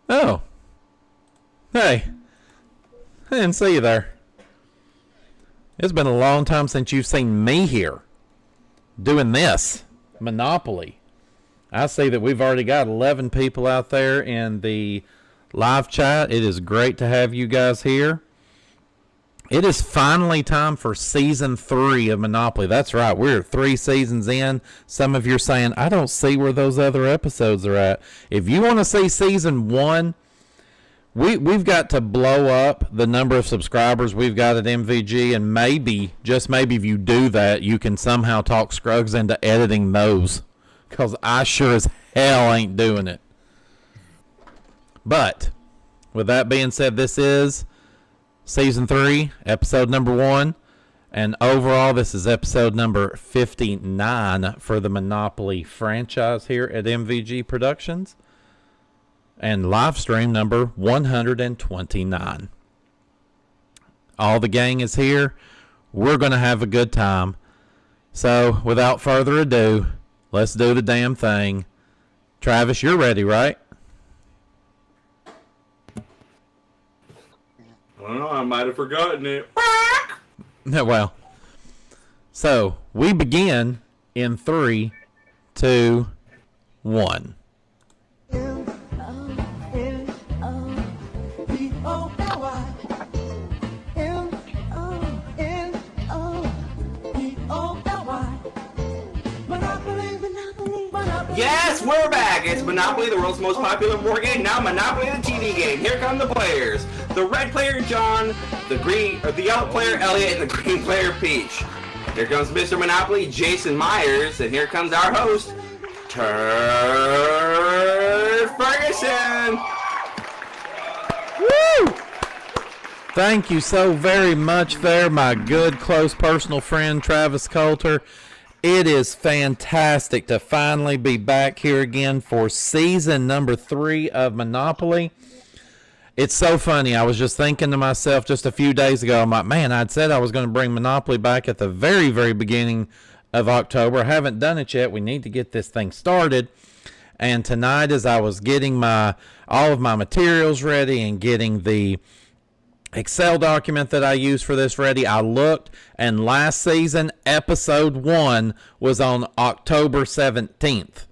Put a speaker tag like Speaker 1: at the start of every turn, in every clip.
Speaker 1: Oh. Hey. I didn't see you there. It's been a long time since you've seen me here doing this. Monopoly. I see that we've already got 11 people out there in the live chat. It is great to have you guys here. It is finally time for Season 3 of Monopoly. That's right. We're 3 seasons in. Some of you are saying, I don't see where those other episodes are at. If you want to see Season 1, we've got to blow up the number of subscribers we've got at MVG, and maybe, just maybe if you do that, you can somehow talk Scruggs into editing those, because I sure as hell ain't doing it. But, with that being said, this is Season 3, episode number 1, and overall this is episode number 59 for the Monopoly franchise here at MVG Productions, and Livestream number 129. All the gang is here. We're going to have a good time. So, without further ado, let's do the damn thing. Travis, you're ready, right?
Speaker 2: I don't know, I might have forgotten it.
Speaker 1: Well, so we begin in 3, 2, 1.
Speaker 2: Yes, we're back! It's Monopoly, the world's most popular board game, now Monopoly the TV game. Here come the players. The red player, John, the yellow player, Elliot, and the green player, Peach. Here comes Mr. Monopoly, Jason Meyers, and here comes our host, Turd Ferguson!
Speaker 1: Woo! Thank you so very much there, my good, close, personal friend, Travis Coulter. It is fantastic to finally be back here again for season number 3 of Monopoly. It's so funny. I was just thinking to myself just a few days ago, I'm like, man, I'd said I was going to bring Monopoly back at the very, very beginning of October. I haven't done it yet. We need to get this thing started. And tonight, as I was getting all of my materials ready and getting the Excel document that I use for this ready, I looked, and last season, episode 1 was on October 17th.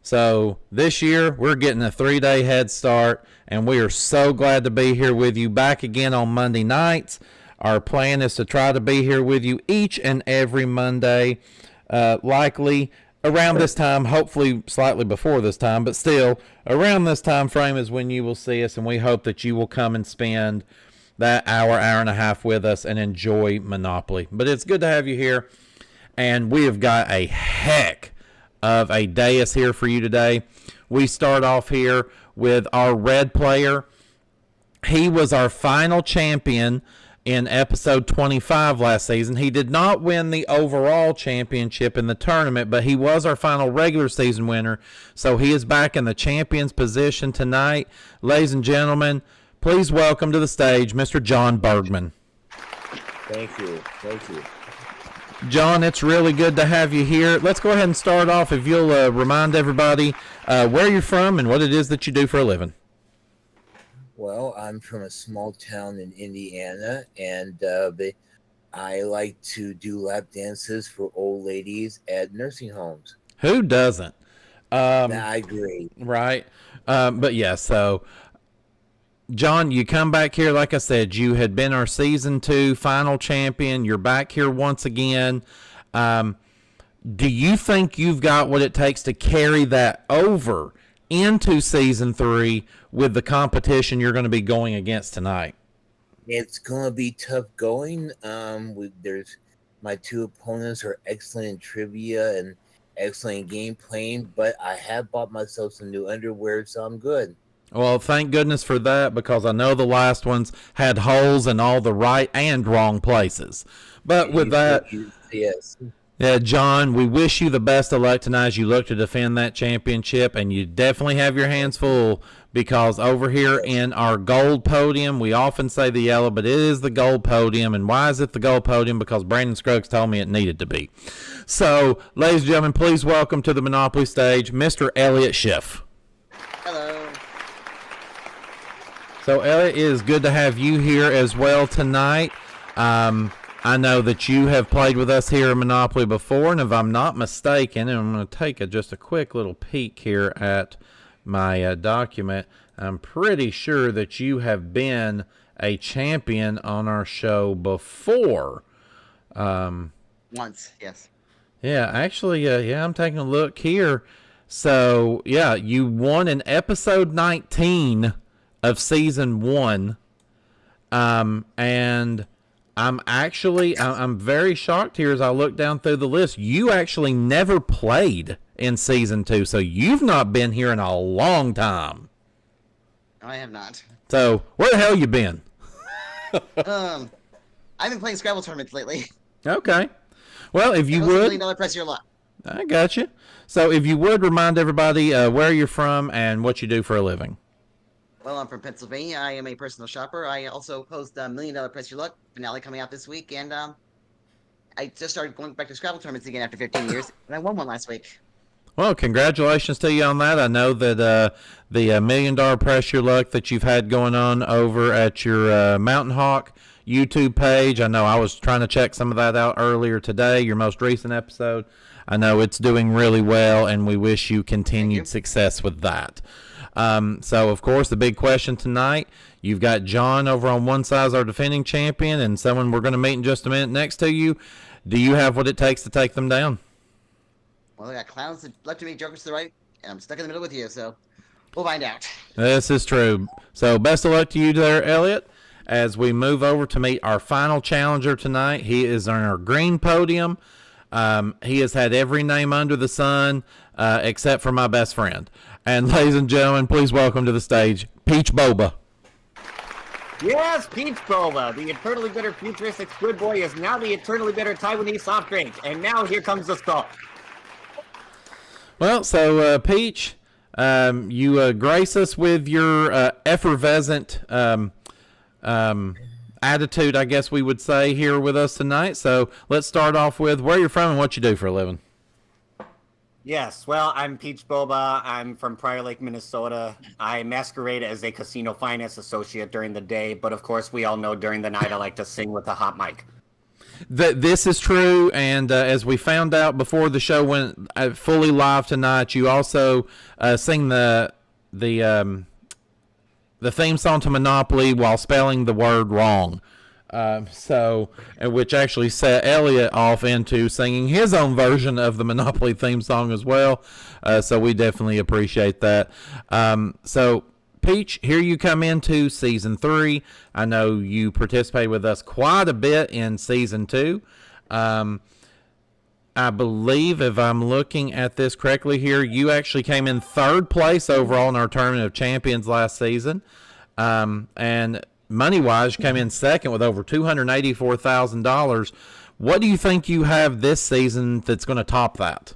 Speaker 1: So this year, we're getting a 3-day head start, and we are so glad to be here with you back again on Monday nights. Our plan is to try to be here with you each and every Monday, likely around this time, hopefully slightly before this time, but still around this time frame is when you will see us, and we hope that you will come and spend that hour and a half with us and enjoy Monopoly. But it's good to have you here, and we have got a heck of a dais here for you today. We start off here with our red player. He was our final champion in episode 25 last season. He did not win the overall championship in the tournament, but he was our final regular season winner, so he is back in the champion's position tonight. Ladies and gentlemen, please welcome to the stage Mr. John Bergman.
Speaker 3: Thank you. Thank you.
Speaker 1: John, it's really good to have you here. Let's go ahead and start off. If you'll remind everybody where you're from and what it is that you do for a living.
Speaker 3: Well, I'm from a small town in Indiana, and I like to do lap dances for old ladies at nursing homes.
Speaker 1: Who doesn't?
Speaker 3: I agree.
Speaker 1: Right. But yeah, so John, you come back here, like I said, you had been our season 2 final champion. You're back here once again. Do you think you've got what it takes to carry that over into season 3 with the competition you're going to be going against tonight?
Speaker 3: It's going to be tough going. There's my 2 opponents are excellent in trivia and excellent in game playing, but I have bought myself some new underwear, so I'm good.
Speaker 1: Well, thank goodness for that, because I know the last ones had holes in all the right and wrong places. But with that,
Speaker 3: yes.
Speaker 1: Yeah, John, we wish you the best of luck tonight as you look to defend that championship, and you definitely have your hands full, because over here in our gold podium, we often say the yellow, but it is the gold podium. And why is it the gold podium? Because Brandon Scruggs told me it needed to be. So, ladies and gentlemen, please welcome to the Monopoly stage, Mr. Elliot Schiff.
Speaker 4: Hello.
Speaker 1: So, Elliot, it is good to have you here as well tonight. I know that you have played with us here in Monopoly before, and if I'm not mistaken, and I'm going to take just a quick little peek here at my document, I'm pretty sure that you have been a champion on our show before.
Speaker 4: Once, yes.
Speaker 1: Yeah, actually, yeah, I'm taking a look here. So, yeah, you won in episode 19 of season 1. And I'm very shocked here as I look down through the list. You actually never played in season 2, so you've not been here in a long time.
Speaker 4: I have not.
Speaker 1: So, where the hell you been?
Speaker 4: I've been playing Scrabble tournaments lately.
Speaker 1: Okay. Well, if you would...
Speaker 4: $1 million press your luck.
Speaker 1: I got you. So, if you would remind everybody where you're from and what you do for a living.
Speaker 4: Well, I'm from Pennsylvania. I am a personal shopper. I also host $1 million Press Your Luck finale coming out this week, and I just started going back to Scrabble tournaments again after 15 years, and I won one last week.
Speaker 1: Well, congratulations to you on that. I know that the $1 million Press Your Luck that you've had going on over at your Mountain Hawk YouTube page. I know I was trying to check some of that out earlier today, your most recent episode. I know it's doing really well, and we wish you continued success with that. So, of course, the big question tonight, you've got John over on one side as our defending champion and someone we're going to meet in just a minute next to you. Do you have what it takes to take them down?
Speaker 4: Well, I got clowns to the left of me, jokers to the right, and I'm stuck in the middle with you, so we'll find out. This
Speaker 1: is true. So, best of luck to you there, Elliot, as we move over to meet our final challenger tonight. He is on our green podium. He has had every name under the sun except for my best friend. And ladies and gentlemen, please welcome to the stage, Peach Boba.
Speaker 5: Yes, Peach Boba, the eternally bitter futuristic squid boy, is now the eternally bitter Taiwanese soft drink. And now here comes the stuff.
Speaker 1: Well, so Peach, you grace us with your effervescent attitude, I guess we would say, here with us tonight. So let's start off with where you're from and what you do for a living.
Speaker 5: Yes, well, I'm Peach Boba. I'm from Prior Lake, Minnesota. I masquerade as a casino finance associate during the day, but of course we all know during the night I like to sing with a hot mic.
Speaker 1: This is true, and as we found out before the show went fully live tonight, you also sing the theme song to Monopoly while spelling the word wrong. Which actually set Elliot off into singing his own version of the Monopoly theme song as well. So we definitely appreciate that. So Peach, here you come into season 3. I know you participated with us quite a bit in season 2. I believe, if I'm looking at this correctly here, you actually came in 3rd place overall in our Tournament of Champions last season. And money-wise, you came in 2nd with over $284,000. What do you think you have this season that's going to top that?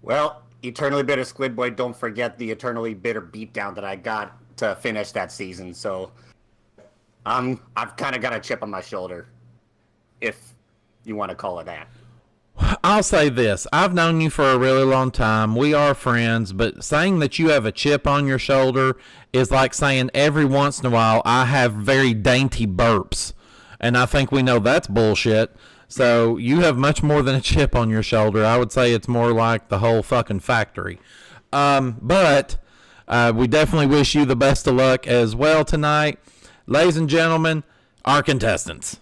Speaker 5: Well, eternally bitter squid boy, don't forget the eternally bitter beatdown that I got to finish that season. So I've kind of got a chip on my shoulder, if you want to call it that.
Speaker 1: I'll say this. I've known you for a really long time. We are friends, but saying that you have a chip on your shoulder is like saying every once in a while I have very dainty burps. And I think we know that's bullshit. So you have much more than a chip on your shoulder. I would say it's more like the whole fucking factory. But we definitely wish you the best of luck as well tonight. Ladies and gentlemen, our contestants.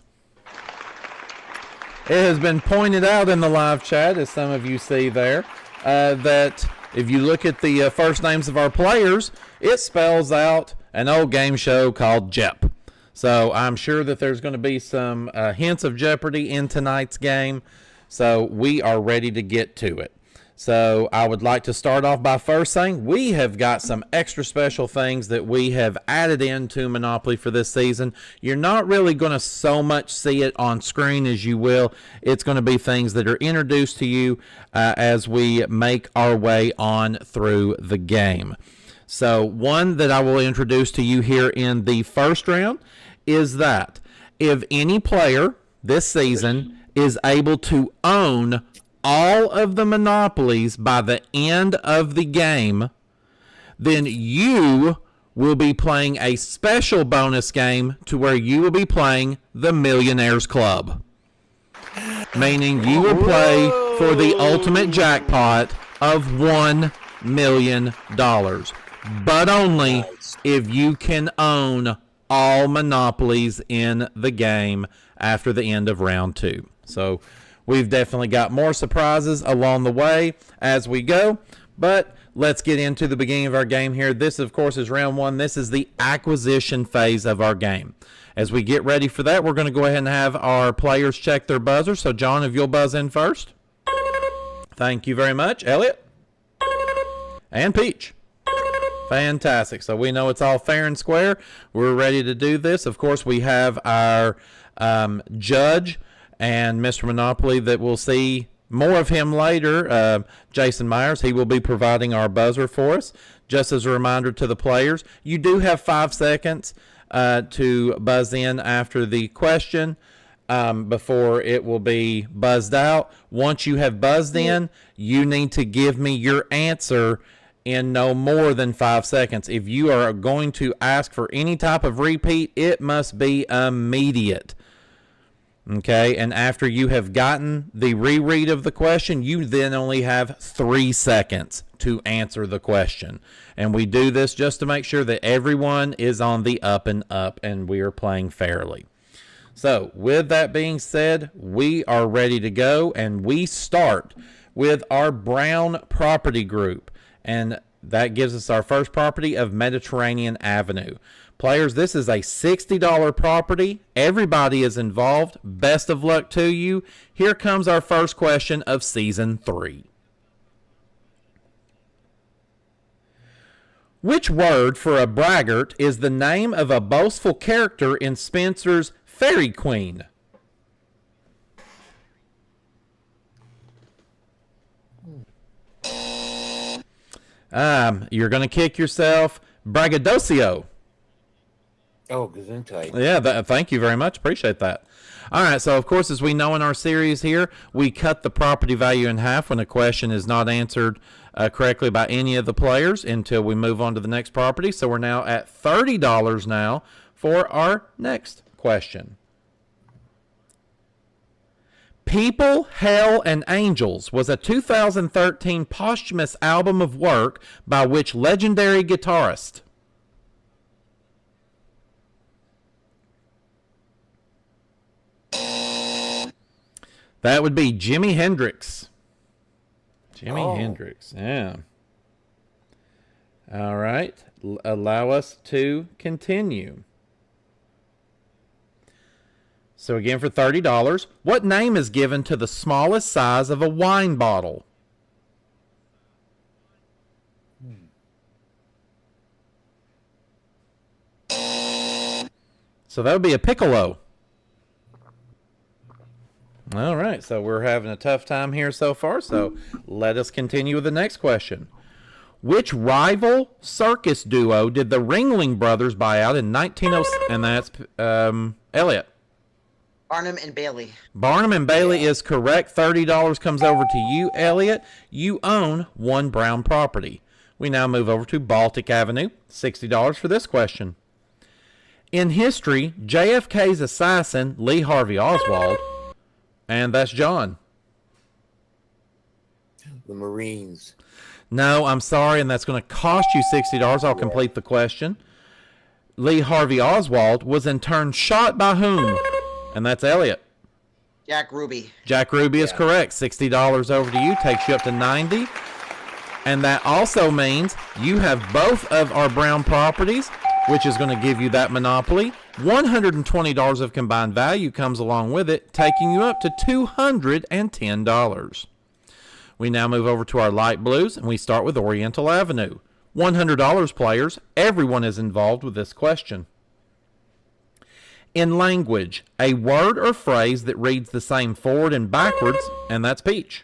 Speaker 1: It has been pointed out in the live chat, as some of you see there, that if you look at the first names of our players, it spells out an old game show called Jep. So I'm sure that there's going to be some hints of Jeopardy in tonight's game. So we are ready to get to it. So I would like to start off by first saying we have got some extra special things that we have added into Monopoly for this season. You're not really going to so much see it on screen as you will. It's going to be things that are introduced to you as we make our way on through the game. So one that I will introduce to you here in the first round is that if any player this season is able to own all of the monopolies by the end of the game, then you will be playing a special bonus game to where you will be playing the Millionaires Club. Meaning you will play for the ultimate jackpot of $1 million. But only if you can own all monopolies in the game after the end of round 2. So we've definitely got more surprises along the way as we go. But let's get into the beginning of our game here. This, of course, is round 1. This is the acquisition phase of our game. As we get ready for that, we're going to go ahead and have our players check their buzzer. So, John, if you'll buzz in first. Thank you very much. Elliot. And Peach. Fantastic. So we know it's all fair and square. We're ready to do this. Of course, we have our judge and Mr. Monopoly that we'll see more of him later, Jason Meyers. He will be providing our buzzer for us. Just as a reminder to the players, you do have 5 seconds to buzz in after the question before it will be buzzed out. Once you have buzzed in, you need to give me your answer in no more than 5 seconds. If you are going to ask for any type of repeat, it must be immediate. Okay, and after you have gotten the reread of the question, you then only have 3 seconds to answer the question. And we do this just to make sure that everyone is on the up and up and we are playing fairly. So, with that being said, we are ready to go, and we start with our Brown property group. And that gives us our first property of Mediterranean Avenue. Players, this is a $60 property. Everybody is involved. Best of luck to you. Here comes our first question of Season 3. Which word for a braggart is the name of a boastful character in Spenser's Fairy Queen? You're going to kick yourself. Braggadocio.
Speaker 3: Oh, Gesundheit.
Speaker 1: Yeah, thank you very much. Appreciate that. All right, so of course, as we know in our series here, we cut the property value in half when a question is not answered correctly by any of the players until we move on to the next property. So we're now at $30 now for our next question. People, Hell, and Angels was a 2013 posthumous album of work by which legendary guitarist? That would be Jimi Hendrix. Jimi Hendrix, yeah. All right, allow us to continue. So again, for $30, what name is given to the smallest size of a wine bottle? So that would be a piccolo. All right, so we're having a tough time here so far, so let us continue with the next question. Which rival circus duo did the Ringling Brothers buy out in 1906? And that's Elliot.
Speaker 4: Barnum and Bailey.
Speaker 1: Barnum and Bailey is correct. $30 comes over to you, Elliot. You own one Brown property. We now move over to Baltic Avenue. $60 for this question. In history, JFK's assassin, Lee Harvey Oswald, and that's John.
Speaker 3: The Marines.
Speaker 1: No, I'm sorry, and that's going to cost you $60. I'll complete the question. Lee Harvey Oswald was in turn shot by whom? And that's Elliot.
Speaker 4: Jack Ruby.
Speaker 1: Jack Ruby is correct. $60 over to you. Takes you up to $90. And that also means you have both of our Brown properties, which is going to give you that monopoly. $120 of combined value comes along with it, taking you up to $210. We now move over to our light blues, and we start with Oriental Avenue. $100, players. Everyone is involved with this question. In language, a word or phrase that reads the same forward and backwards, and that's Peach.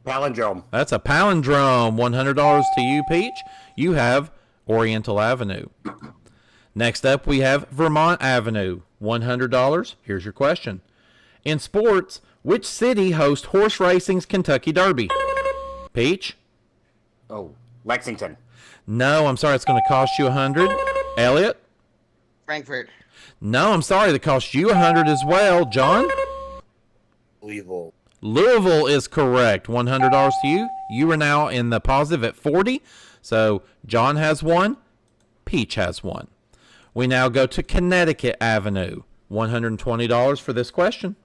Speaker 5: Palindrome.
Speaker 1: That's a palindrome. $100 to you, Peach. You have Oriental Avenue. Next up, we have Vermont Avenue. $100. Here's your question. In sports, which city hosts horse racing's Kentucky Derby? Peach?
Speaker 5: Oh, Lexington.
Speaker 1: No, I'm sorry. It's going to cost you $100. Elliot?
Speaker 4: Frankfurt.
Speaker 1: No, I'm sorry. That cost you 100 as well. John?
Speaker 3: Louisville.
Speaker 1: Louisville is correct. $100 to you. You are now in the positive at 40. So John has one. Peach has one. We now go to Connecticut Avenue. $120 for this question.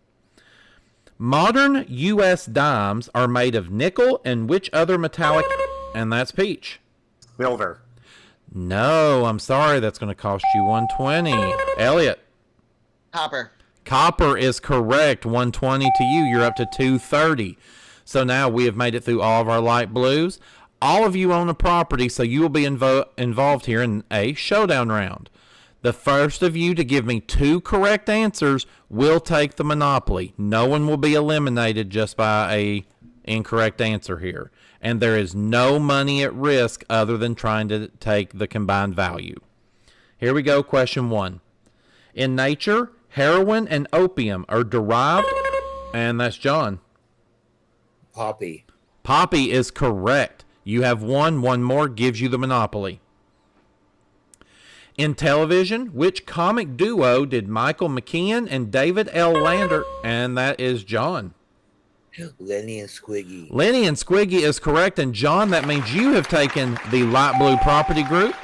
Speaker 1: Modern U.S. dimes are made of nickel and which other metallic? And that's Peach.
Speaker 5: Silver.
Speaker 1: No, I'm sorry. That's going to cost you $120. Elliot.
Speaker 4: Copper.
Speaker 1: Copper is correct. $120 to you. You're up to $230. So now we have made it through all of our light blues. All of you own a property, so you will be involved here in a showdown round. The first of you to give me 2 correct answers will take the monopoly. No one will be eliminated just by a incorrect answer here. And there is no money at risk other than trying to take the combined value. Here we go, question 1. In nature, heroin and opium are derived, and that's John.
Speaker 3: Poppy.
Speaker 1: Poppy is correct. You have one more gives you the monopoly. In television, which comic duo did Michael McKean and David L. Lander? And that is John.
Speaker 3: Lenny and Squiggy.
Speaker 1: Lenny and Squiggy is correct. And John, that means you have taken the light blue property group.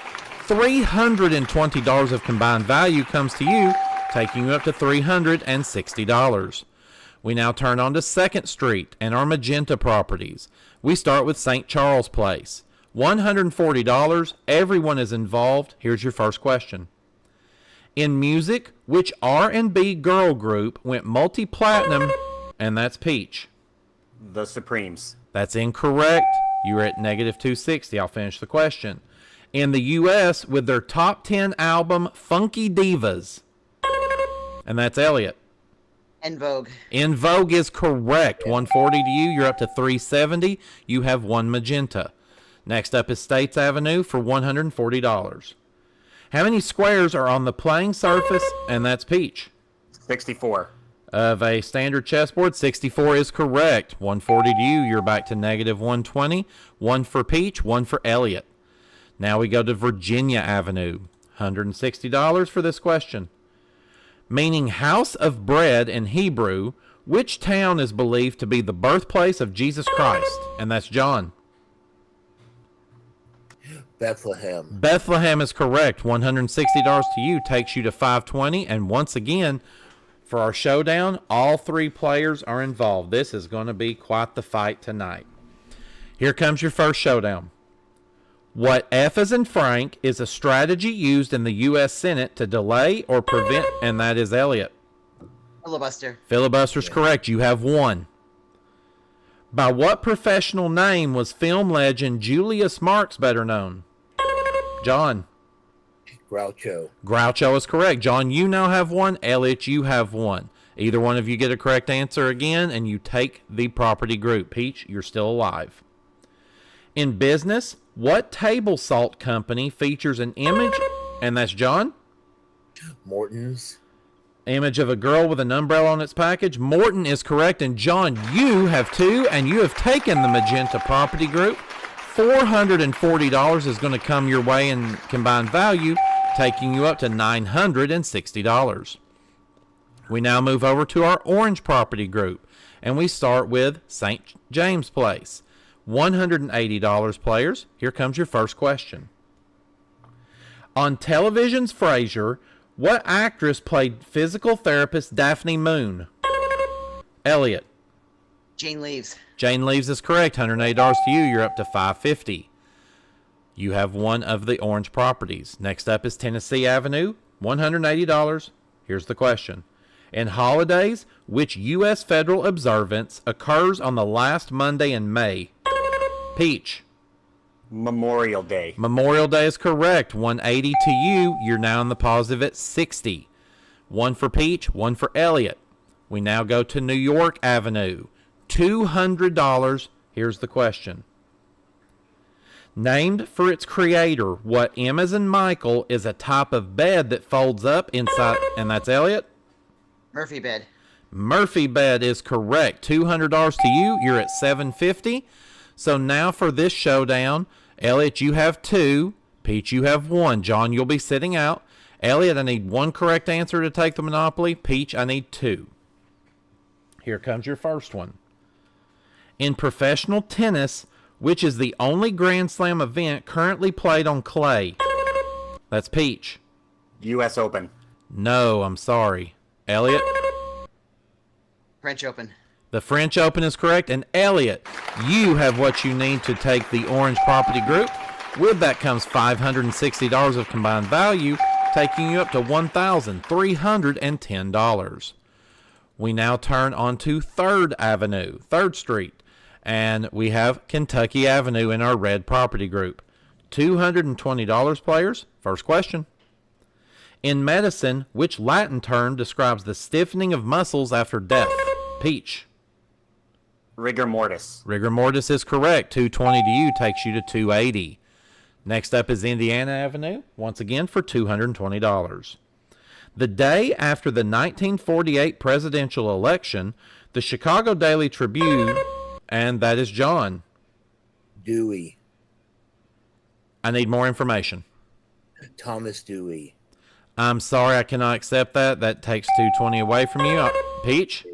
Speaker 1: $320 of combined value comes to you, taking you up to $360. We now turn on to 2nd Street and our magenta properties. We start with St. Charles Place. $140. Everyone is involved. Here's your first question. In music, which R&B girl group went multi-platinum? And that's Peach.
Speaker 5: The Supremes.
Speaker 1: That's incorrect. You're at negative 260. I'll finish the question. In the U.S., with their top 10 album, Funky Divas. And that's Elliot.
Speaker 4: En Vogue.
Speaker 1: En Vogue is correct. $140 to you. You're up to $370. You have one magenta. Next up is States Avenue for $140. How many squares are on the playing surface? And that's Peach.
Speaker 5: 64.
Speaker 1: Of a standard chessboard, 64 is correct. $140 to you. You're back to negative $120. One for Peach, one for Elliot. Now we go to Virginia Avenue. $160 for this question. Meaning house of bread in Hebrew, which town is believed to be the birthplace of Jesus Christ? And that's John.
Speaker 3: Bethlehem.
Speaker 1: Bethlehem is correct. $160 to you takes you to $520. And once again, for our showdown, all 3 players are involved. This is going to be quite the fight tonight. Here comes your first showdown. What F as in Frank is a strategy used in the U.S. Senate to delay or prevent, and that is Elliot.
Speaker 4: Filibuster.
Speaker 1: Filibuster's correct. You have one. By what professional name was film legend Julius Marx better known? John.
Speaker 3: Groucho.
Speaker 1: Groucho is correct. John, you now have one. Elliot, you have one. Either one of you get a correct answer again, and you take the property group. Peach, you're still alive. In business, what table salt company features an image, and that's John?
Speaker 3: Morton's.
Speaker 1: Image of a girl with an umbrella on its package. Morton is correct. And John, you have 2, and you have taken the magenta property group. $440 is going to come your way in combined value, taking you up to $960. We now move over to our orange property group, and we start with St. James Place. $180 players. Here comes your first question. On television's Frasier, what actress played physical therapist Daphne Moon? Elliot.
Speaker 4: Jane Leaves.
Speaker 1: Jane Leaves is correct. $180 to you. You're up to $550. You have one of the orange properties. Next up is Tennessee Avenue. $180. Here's the question. In holidays, which U.S. federal observance occurs on the last Monday in May? Peach.
Speaker 5: Memorial Day.
Speaker 1: Memorial Day is correct. $180 to you. You're now in the positive at $60. One for Peach, one for Elliot. We now go to New York Avenue. $200. Here's the question. Named for its creator, what M as in Michael is a type of bed that folds up inside, and that's Elliot?
Speaker 4: Murphy bed.
Speaker 1: Murphy bed is correct. $200 to you. You're at $750. So now for this showdown, Elliot, you have 2. Peach, you have 1. John, you'll be sitting out. Elliot, I need 1 correct answer to take the Monopoly. Peach, I need 2. Here comes your first one. In professional tennis, which is the only Grand Slam event currently played on clay? That's Peach.
Speaker 5: U.S. Open.
Speaker 1: No, I'm sorry. Elliot?
Speaker 4: French Open.
Speaker 1: The French Open is correct. And Elliot, you have what you need to take the Orange Property Group. With that comes $560 of combined value, taking you up to $1,310. We now turn onto 3rd Avenue, 3rd Street, and we have Kentucky Avenue in our red property group. $220 players. First question. In medicine, which Latin term describes the stiffening of muscles after death? Peach.
Speaker 5: Rigor mortis.
Speaker 1: Rigor mortis is correct. 220 to you takes you to 280. Next up is Indiana Avenue, once again for $220. The day after the 1948 presidential election, the Chicago Daily Tribune, and that is John.
Speaker 3: Dewey.
Speaker 1: I need more information.
Speaker 3: Thomas Dewey.
Speaker 1: I'm sorry, I cannot accept that. That takes 220 away from you. Peach?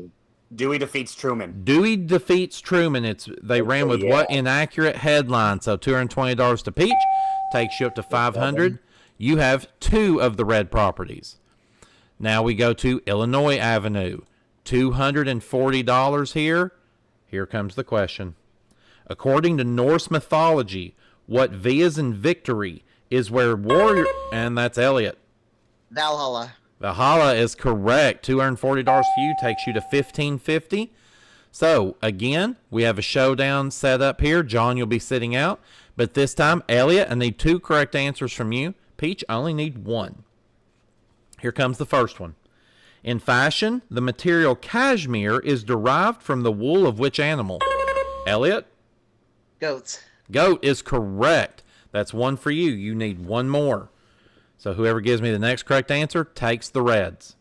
Speaker 5: Dewey defeats Truman.
Speaker 1: Dewey defeats Truman. They ran with what inaccurate headline? So $220 to Peach takes you up to $500. You have 2 of the red properties. Now we go to Illinois Avenue. $240 here. Here comes the question. According to Norse mythology, what V is in victory is where warrior... And that's Elliot.
Speaker 4: Valhalla.
Speaker 1: Valhalla is correct. $240 to you takes you to $1,550. So, again, we have a showdown set up here. John, you'll be sitting out. But this time, Elliot, I need 2 correct answers from you. Peach, I only need 1. Here comes the first one. In fashion, the material cashmere is derived from the wool of which animal? Elliot?
Speaker 4: Goats.
Speaker 1: Goat is correct. That's 1 for you. You need 1 more. So whoever gives me the next correct answer takes the reds.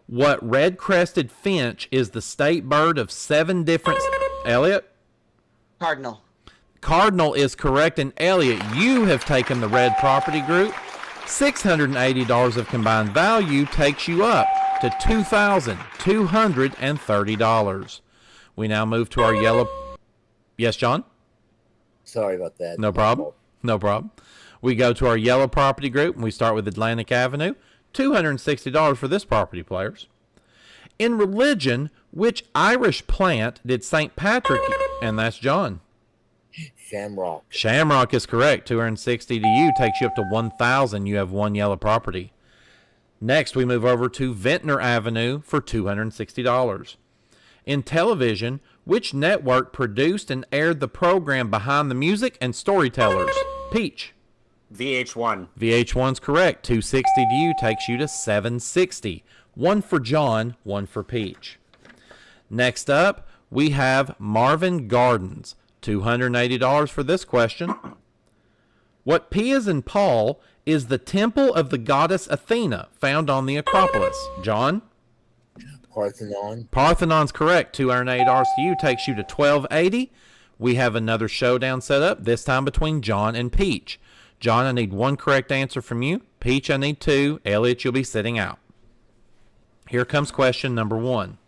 Speaker 1: What red-crested finch is the state bird of 7 different... Elliot?
Speaker 4: Cardinal.
Speaker 1: Cardinal is correct. And Elliot, you have taken the red property group. $680 of combined value takes you up to $2,230. We now move to our yellow... Yes, John?
Speaker 3: Sorry about that.
Speaker 1: No problem. No problem. We go to our yellow property group, and we start with Atlantic Avenue. $260 for this property, players. In religion, which Irish plant did St. Patrick... And that's John.
Speaker 3: Shamrock.
Speaker 1: Shamrock is correct. $260 to you takes you up to $1,000. You have 1 yellow property. Next, we move over to Ventnor Avenue for $260. In television, which network produced and aired the program Behind the Music and Storytellers? Peach.
Speaker 5: VH1.
Speaker 1: VH1's correct. $260 to you takes you to $760. 1 for John, 1 for Peach. Next up, we have Marvin Gardens. $280 for this question. What P is in Paul is the temple of the goddess Athena found on the Acropolis? John?
Speaker 3: Parthenon.
Speaker 1: Parthenon's correct. $280 to you takes you to $1,280. We have another showdown set up, this time between John and Peach. John, I need 1 correct answer from you. Peach, I need 2. Elliot, you'll be sitting out. Here comes question number 1.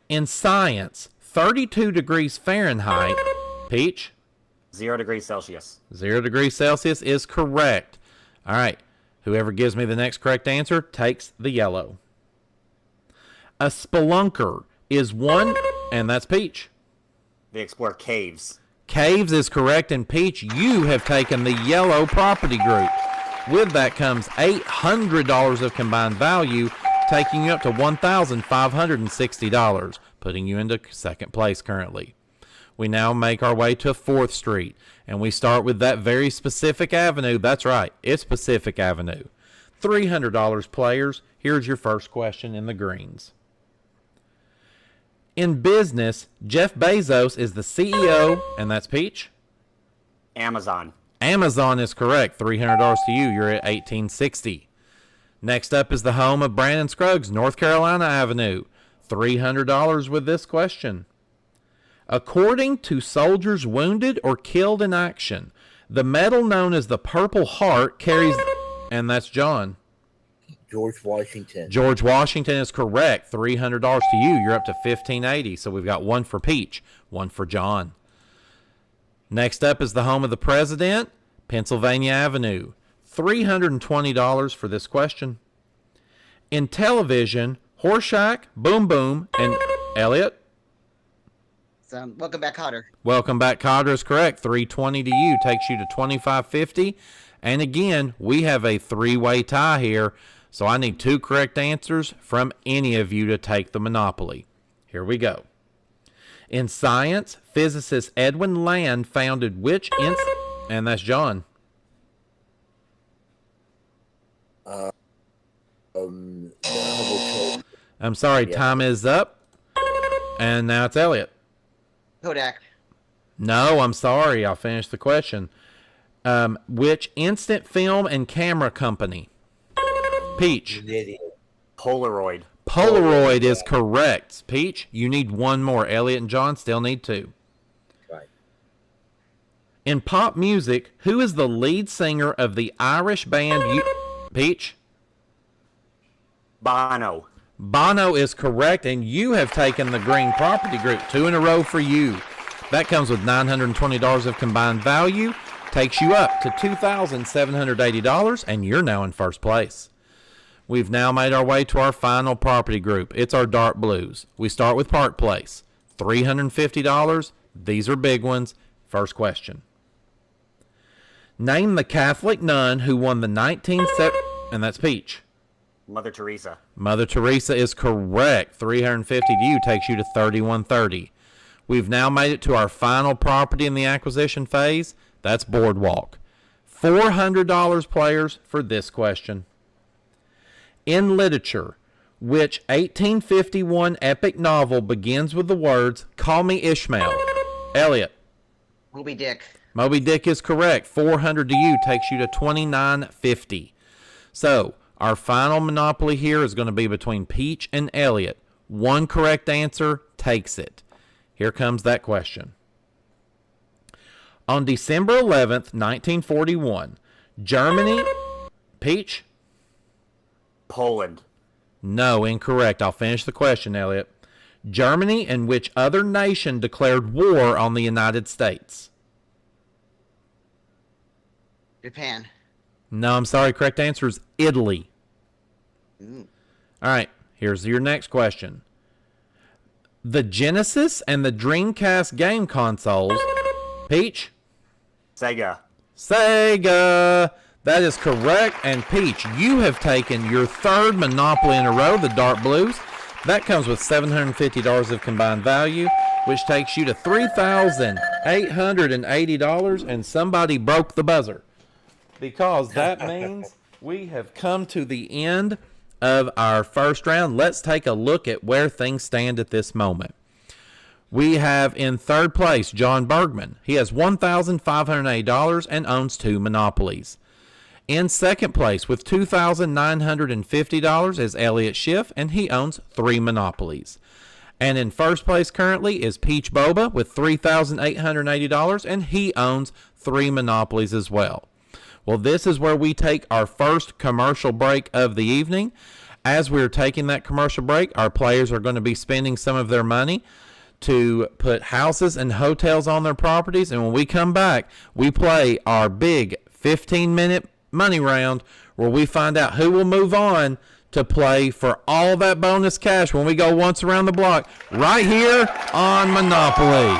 Speaker 1: In science, 32 degrees Fahrenheit. Peach?
Speaker 5: 0 degrees Celsius.
Speaker 1: 0 degrees Celsius is correct. All right. Whoever gives me the next correct answer takes the yellow. A spelunker is one, and that's Peach.
Speaker 5: They explore caves.
Speaker 1: Caves is correct, and Peach, you have taken the yellow property group. With that comes $800 of combined value, taking you up to $1,560, putting you into second place currently. We now make our way to 4th Street, and we start with that very specific avenue. That's right, it's Pacific Avenue. $300 players. Here's your first question in the greens. In business, Jeff Bezos is the CEO, and that's Peach.
Speaker 5: Amazon.
Speaker 1: Amazon is correct. $300 to you. You're at $1,860. Next up is the home of Brandon Scruggs, North Carolina Avenue. $300 with this question. According to soldiers wounded or killed in action, The medal known as the Purple Heart carries, and that's John.
Speaker 3: George Washington.
Speaker 1: George Washington is correct. $300 to you. You're up to $1,580. So we've got one for Peach, one for John. Next up is the home of the president, Pennsylvania Avenue. $320 for this question. In television, Horseshack, Boom Boom, and Elliot.
Speaker 4: So, welcome back, Coulter.
Speaker 1: Welcome back, Coulter is correct. $320 to you. Takes you to $2,550. And again, we have a three-way tie here. So I need 2 correct answers from any of you to take the Monopoly. Here we go. In science, physicist Edwin Land founded which and that's John. I'm sorry, time is up. And now it's Elliot.
Speaker 4: Kodak.
Speaker 1: No, I'm sorry. I'll finish the question. Which instant film and camera company? Peach.
Speaker 5: Polaroid.
Speaker 1: Polaroid is correct. Peach, you need one more. Elliot and John still need 2.
Speaker 3: Right.
Speaker 1: In pop music, who is the lead singer of the Irish band Peach?
Speaker 5: Bono.
Speaker 1: Bono is correct, and you have taken the Green Property Group. 2 in a row for you. That comes with $920 of combined value. Takes you up to $2,780, and you're now in first place. We've now made our way to our final property group. It's our dark blues. We start with Park Place. $350. These are big ones. First question. Name the Catholic nun who won the 1970... And that's Peach.
Speaker 5: Mother Teresa.
Speaker 1: Mother Teresa is correct. $350 to you. Takes you to $3,130. We've now made it to our final property in the acquisition phase. That's Boardwalk. $400 players for this question. In literature, which 1851 epic novel begins with the words, "Call me Ishmael"? Elliot.
Speaker 4: Moby Dick.
Speaker 1: Moby Dick is correct. $400 to you. Takes you to $2,950. So, our final Monopoly here is going to be between Peach and Elliot. One correct answer takes it. Here comes that question. On December 11th, 1941, Germany... Peach?
Speaker 5: Poland.
Speaker 1: No, incorrect. I'll finish the question, Elliot. Germany and which other nation declared war on the United States?
Speaker 4: Japan.
Speaker 1: No, I'm sorry. Correct answer is Italy. All right, here's your next question. The Genesis and the Dreamcast game consoles... Peach?
Speaker 5: Sega.
Speaker 1: Sega. That is correct. And Peach, you have taken your 3rd Monopoly in a row, the Dark Blues. That comes with $750 of combined value, which takes you to $3,880. And somebody broke the buzzer, because that means we have come to the end of our first round. Let's take a look at where things stand at this moment. We have in 3rd place John Bergman. He has $1,580 and owns 2 Monopolies. In 2nd place with $2,950 is Elliot Schiff, and he owns 3 Monopolies. And in 1st place currently is Peach Boba with $3,880, and he owns 3 Monopolies as well. Well, this is where we take our first commercial break of the evening. As we're taking that commercial break, our players are going to be spending some of their money to put houses and hotels on their properties. And when we come back, we play our big 15-minute money round where we find out who will move on to play for all that bonus cash when we go once around the block right here on Monopoly.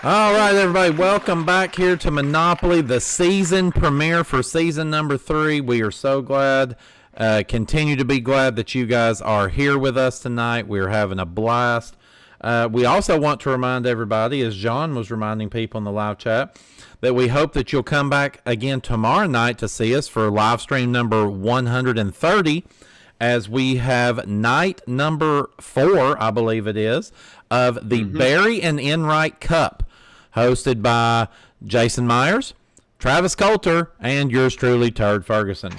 Speaker 1: All right, everybody, welcome back here to Monopoly, the season premiere for season number 3. We are so glad, continue to be glad that you guys are here with us tonight. We're having a blast. We also want to remind everybody, as John was reminding people in the live chat, that we hope that you'll come back again tomorrow night to see us for live stream number 130, as we have night number 4, I believe it is, of the Barry and Enright Cup, hosted by Jason Meyers, Travis Coulter, and yours truly, Turd Ferguson.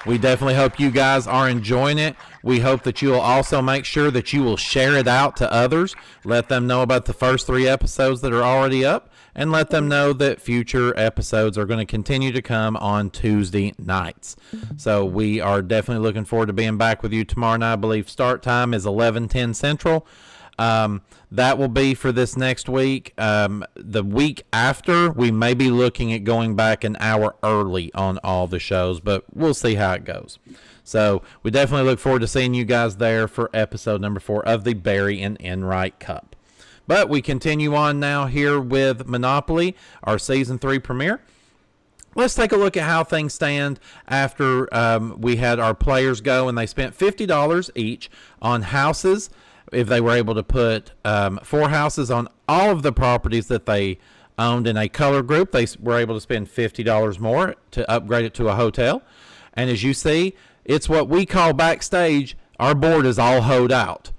Speaker 1: We definitely hope you guys are enjoying it. We hope that you will also make sure that you will share it out to others. Let them know about the first 3 episodes that are already up, and let them know that future episodes are going to continue to come on Tuesday nights. So we are definitely looking forward to being back with you tomorrow night. I believe start time is 11:10 Central. That will be for this next week. The week after, we may be looking at going back an hour early on all the shows, but we'll see how it goes. So we definitely look forward to seeing you guys there for episode number 4 of the Barry and Enright Cup. But we continue on now here with Monopoly, our season 3 premiere. Let's take a look at how things stand after we had our players go and they spent $50 each on houses. If they were able to put 4 houses on all of the properties that they owned in a color group, they were able to spend $50 more to upgrade it to a hotel. And as you see, it's what we call backstage. Our board is all hoed out.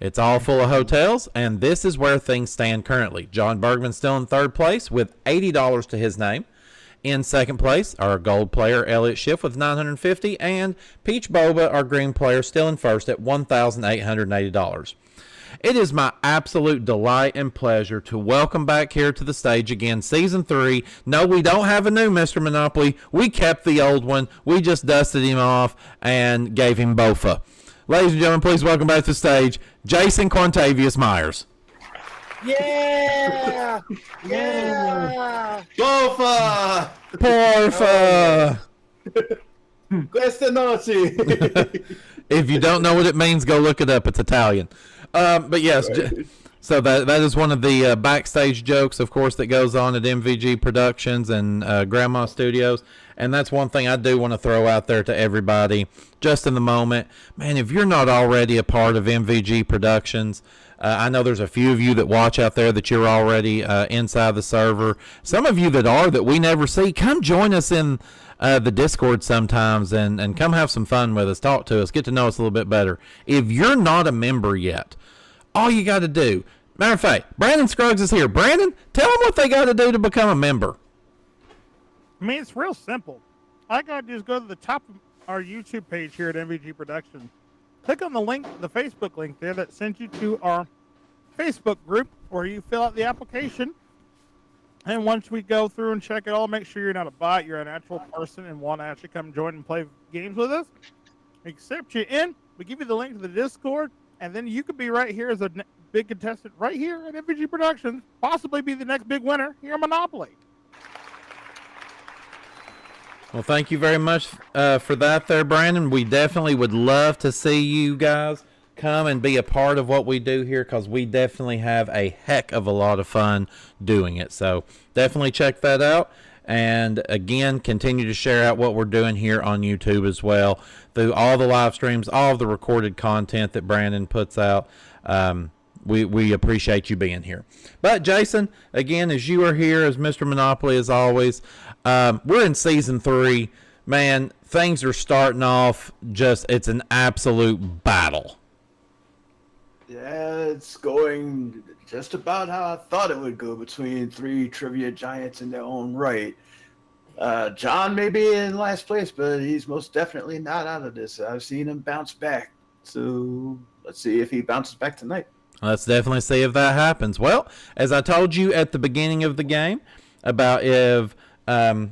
Speaker 1: It's all full of hotels, and this is where things stand currently. John Bergman's still in 3rd place with $80 to his name. In 2nd place, our gold player, Elliot Schiff, with $950, and Peach Boba, our green player, still in 1st at $1,880. It is my absolute delight and pleasure to welcome back here to the stage again, Season 3. No, we don't have a new Mr. Monopoly. We kept the old one. We just dusted him off and gave him Bofa. Ladies and gentlemen, please welcome back to the stage, Jason Quantavius Myers.
Speaker 3: Yeah! Yeah!
Speaker 2: Bofa!
Speaker 1: Porfa!
Speaker 2: Questa noche!
Speaker 1: If you don't know what it means, go look it up. It's Italian. But yes, so that is one of the backstage jokes, of course, that goes on at MVG Productions and Grandma Studios. And that's one thing I do want to throw out there to everybody just in the moment. Man, if you're not already a part of MVG Productions, I know there's a few of you that watch out there that you're already inside the server. Some of you that are that we never see, come join us in the Discord sometimes and come have some fun with us. Talk to us. Get to know us a little bit better. If you're not a member yet, all you got to do, matter of fact, Brandon Scruggs is here. Brandon, tell them what they got to do to become a member.
Speaker 6: I mean, it's real simple. All I got to do is go to the top of our YouTube page here at MVG Productions. Click on the link, the Facebook link there that sends you to our Facebook group where you fill out the application. And once we go through and check it all, make sure you're not a bot, you're an actual person and want to actually come join and play games with us. We accept you in. We give you the link to the Discord, and then you could be right here as a big contestant right here at MVG Productions, possibly be the next big winner here at Monopoly.
Speaker 1: Well, thank you very much for that there, Brandon. We definitely would love to see you guys come and be a part of what we do here, because we definitely have a heck of a lot of fun doing it. So definitely check that out. And again, continue to share out what we're doing here on YouTube as well, through all the live streams, all of the recorded content that Brandon puts out. we appreciate you being here. But Jason, again, as you are here as Mr. Monopoly as always, we're in season 3. Man, things are starting off it's an absolute battle.
Speaker 7: Yeah, it's going just about how I thought it would go between 3 trivia giants in their own right. John may be in last place, but he's most definitely not out of this. I've seen him bounce back. So let's see if he bounces back tonight.
Speaker 1: Let's definitely see if that happens. Well, as I told you at the beginning of the game about if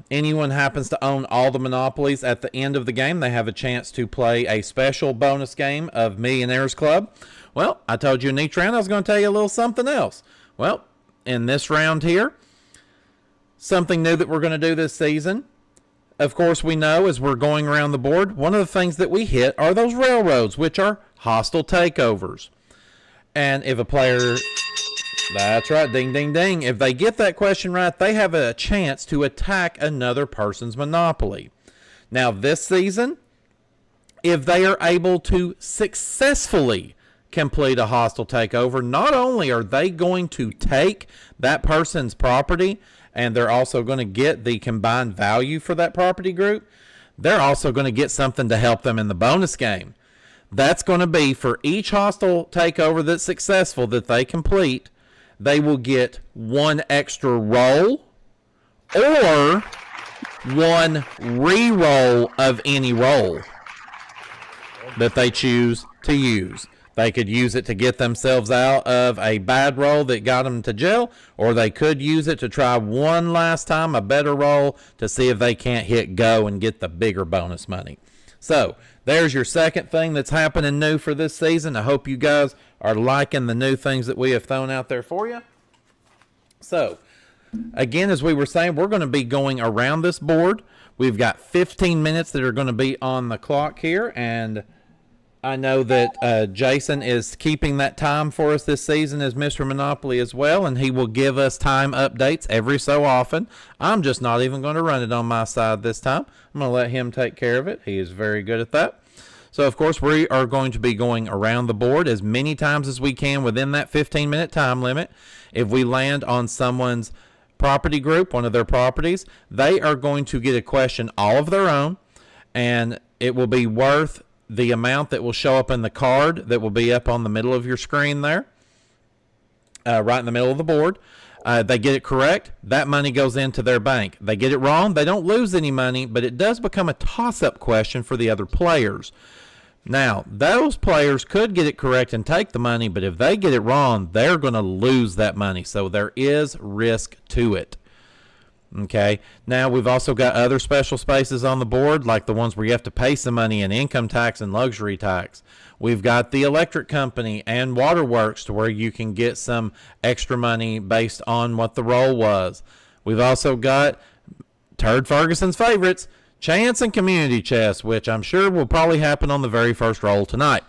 Speaker 1: anyone happens to own all the monopolies at the end of the game, they have a chance to play a special bonus game of Millionaires Club. Well, I told you in each round I was going to tell you a little something else. Well, in this round here, something new that we're going to do this season. Of course, we know as we're going around the board, one of the things that we hit are those railroads, which are hostile takeovers. And if a player, that's right, ding, ding, ding. If they get that question right, they have a chance to attack another person's monopoly. Now, this season, if they are able to successfully complete a hostile takeover, not only are they going to take that person's property, and they're also going to get the combined value for that property group, they're also going to get something to help them in the bonus game. That's going to be for each hostile takeover that's successful that they complete, they will get 1 extra roll or 1 re-roll of any roll that they choose to use. They could use it to get themselves out of a bad roll that got them to jail, or they could use it to try one last time, a better roll, to see if they can't hit go and get the bigger bonus money. So, there's your second thing that's happening new for this season. I hope you guys are liking the new things that we have thrown out there for you. So, again, as we were saying, we're going to be going around this board. We've got 15 minutes that are going to be on the clock here, and I know that Jason is keeping that time for us this season as Mr. Monopoly as well, and he will give us time updates every so often. I'm just not even going to run it on my side this time. I'm going to let him take care of it. He is very good at that. So, of course, we are going to be going around the board as many times as we can within that 15-minute time limit. If we land on someone's property group, one of their properties, they are going to get a question all of their own, and it will be worth the amount that will show up in the card that will be up on the middle of your screen there, right in the middle of the board. They get it correct, that money goes into their bank. They get it wrong, they don't lose any money, but it does become a toss-up question for the other players. Now, those players could get it correct and take the money, but if they get it wrong, they're going to lose that money. So there is risk to it. Okay, now we've also got other special spaces on the board, like the ones where you have to pay some money in income tax and luxury tax. We've got the electric company and waterworks to where you can get some extra money based on what the roll was. We've also got Turd Ferguson's favorites, chance and community chest, which I'm sure will probably happen on the very first roll tonight.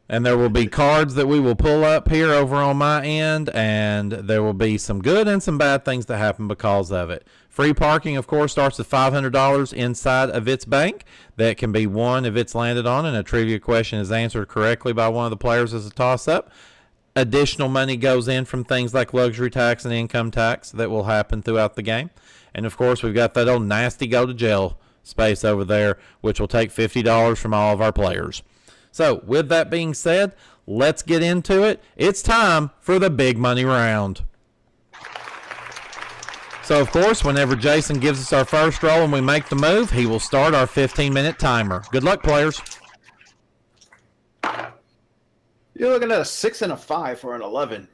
Speaker 1: And there will be cards that we will pull up here over on my end, and there will be some good and some bad things that happen because of it. Free parking, of course, starts at $500 inside of its bank. That can be won if it's landed on and a trivia question is answered correctly by one of the players as a toss-up. Additional money goes in from things like luxury tax and income tax that will happen throughout the game. And, of course, we've got that old nasty go-to-jail space over there, which will take $50 from all of our players. So, with that being said, let's get into it. It's time for the big money round. So, of course, whenever Jason gives us our first roll and we make the move, he will start our 15-minute timer. Good luck, players.
Speaker 7: You're looking at a 6 and a 5 for an 11.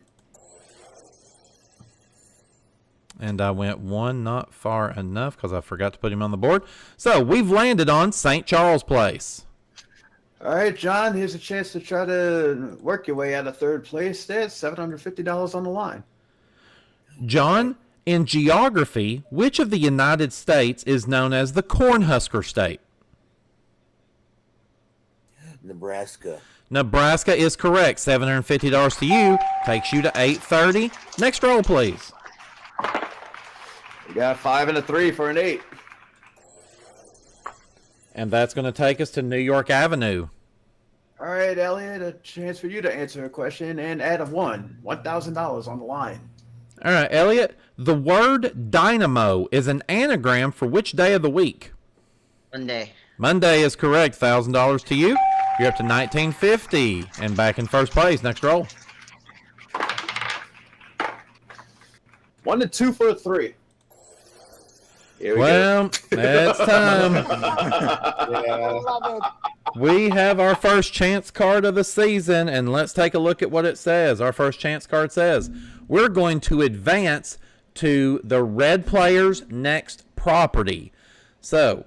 Speaker 1: And I went one not far enough because I forgot to put him on the board. So, we've landed on St. Charles Place.
Speaker 7: All right, John, here's a chance to try to work your way out of third place. There's $750 on the line.
Speaker 1: John, in geography, which of the United States is known as the Cornhusker State?
Speaker 3: Nebraska.
Speaker 1: Nebraska is correct. $750 to you. Takes you to 830. Next roll, please.
Speaker 7: You got a 5 and a 3 for an 8.
Speaker 1: And that's going to take us to New York Avenue.
Speaker 7: All right, Elliot, a chance for you to answer a question and add a $1,000 on the line.
Speaker 1: All right, Elliot. The word dynamo is an anagram for which day of the week?
Speaker 4: Monday.
Speaker 1: Monday is correct. $1,000 to you. You're up to 1950 and back in first place. Next roll.
Speaker 7: 1 and 2 for a 3. Here we go.
Speaker 1: Well, it's time.
Speaker 3: Yeah.
Speaker 1: We have our first chance card of the season, and let's take a look at what it says. Our first chance card says, we're going to advance to the red player's next property. So,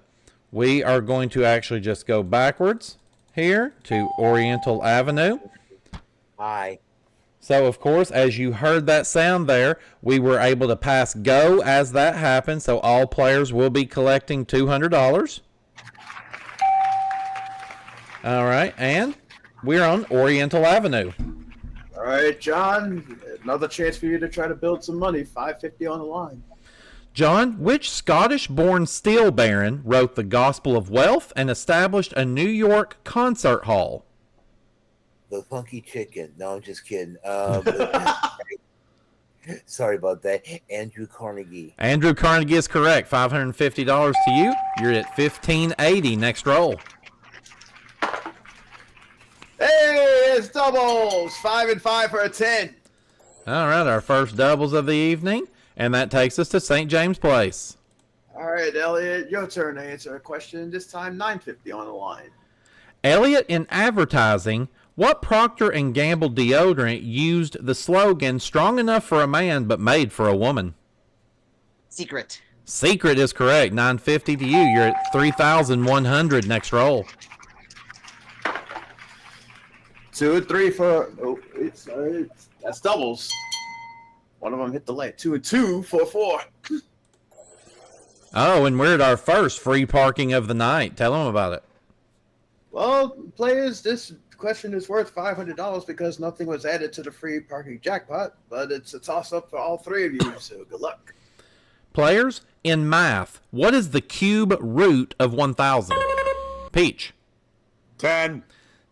Speaker 1: we are going to actually just go backwards here to Oriental Avenue.
Speaker 3: Hi.
Speaker 1: So, of course, as you heard that sound there, we were able to pass go as that happened. So, all players will be collecting $200. All right, and we're on Oriental Avenue.
Speaker 7: All right, John, another chance for you to try to build some money. $550 on the line.
Speaker 1: John, which Scottish-born steel baron wrote The Gospel of Wealth and established a New York concert hall?
Speaker 3: The Funky Chicken. No, I'm just kidding. Sorry about that. Andrew Carnegie.
Speaker 1: Andrew Carnegie is correct. $550 to you. You're at $1,580. Next roll.
Speaker 7: Hey, it's doubles. 5 and 5 for a 10.
Speaker 1: All right, our first doubles of the evening, and that takes us to St. James Place.
Speaker 7: All right, Elliot, your turn to answer a question. This time, $950 on the line.
Speaker 1: Elliot, in advertising, what Procter & Gamble deodorant used the slogan, strong enough for a man but made for a woman?
Speaker 4: Secret.
Speaker 1: Secret is correct. $950 to you. You're at $3,100. Next roll.
Speaker 7: 2 and 3 for. Oh, sorry. That's doubles. One of them hit the light. 2 and 2 for 4.
Speaker 1: Oh, and we're at our first free parking of the night. Tell them about it.
Speaker 7: Well, players, this question is worth $500 because nothing was added to the free parking jackpot, but it's a toss-up for all three of you, so good luck.
Speaker 1: Players, in math, what is the cube root of 1,000? Peach.
Speaker 5: 10.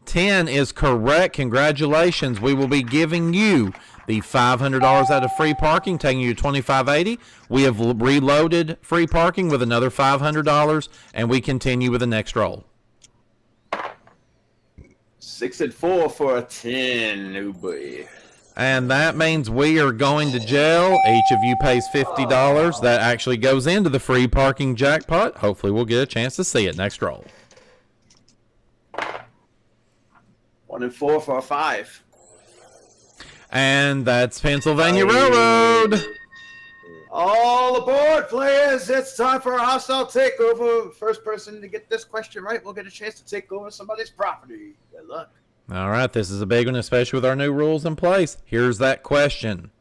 Speaker 1: 10 is correct. Congratulations. We will be giving you the $500 out of free parking, taking you to $2,580. We have reloaded free parking with another $500, and we continue with the next roll.
Speaker 7: 6 and 4 for a 10. Oh boy.
Speaker 1: And that means we are going to jail. Each of you pays $50. That actually goes into the free parking jackpot. Hopefully we'll get a chance to see it. Next roll.
Speaker 7: 1 and 4 for a 5.
Speaker 1: And that's Pennsylvania Railroad.
Speaker 7: All aboard, players! It's time for a hostile takeover. First person to get this question right will get a chance to take over somebody's property. Good luck.
Speaker 1: All right, this is a big one, especially with our new rules in place. Here's that question.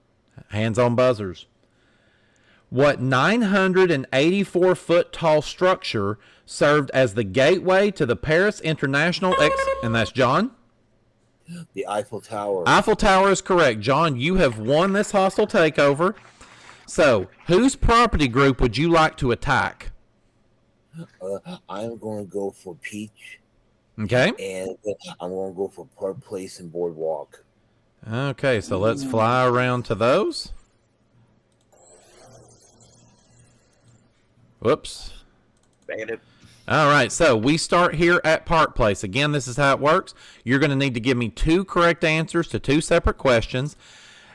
Speaker 1: Hands on buzzers. What 984-foot tall structure served as the gateway to the Paris International and that's John?
Speaker 3: The Eiffel Tower.
Speaker 1: Eiffel Tower is correct. John, you have won this hostile takeover. So, whose property group would you like to attack?
Speaker 3: I'm going to go for Peach.
Speaker 1: Okay.
Speaker 3: And I'm going to go for Park Place and Boardwalk.
Speaker 1: Okay, so let's fly around to those. Whoops.
Speaker 7: Bang it.
Speaker 1: All right, so we start here at Park Place. Again, this is how it works. You're going to need to give me 2 correct answers to 2 separate questions.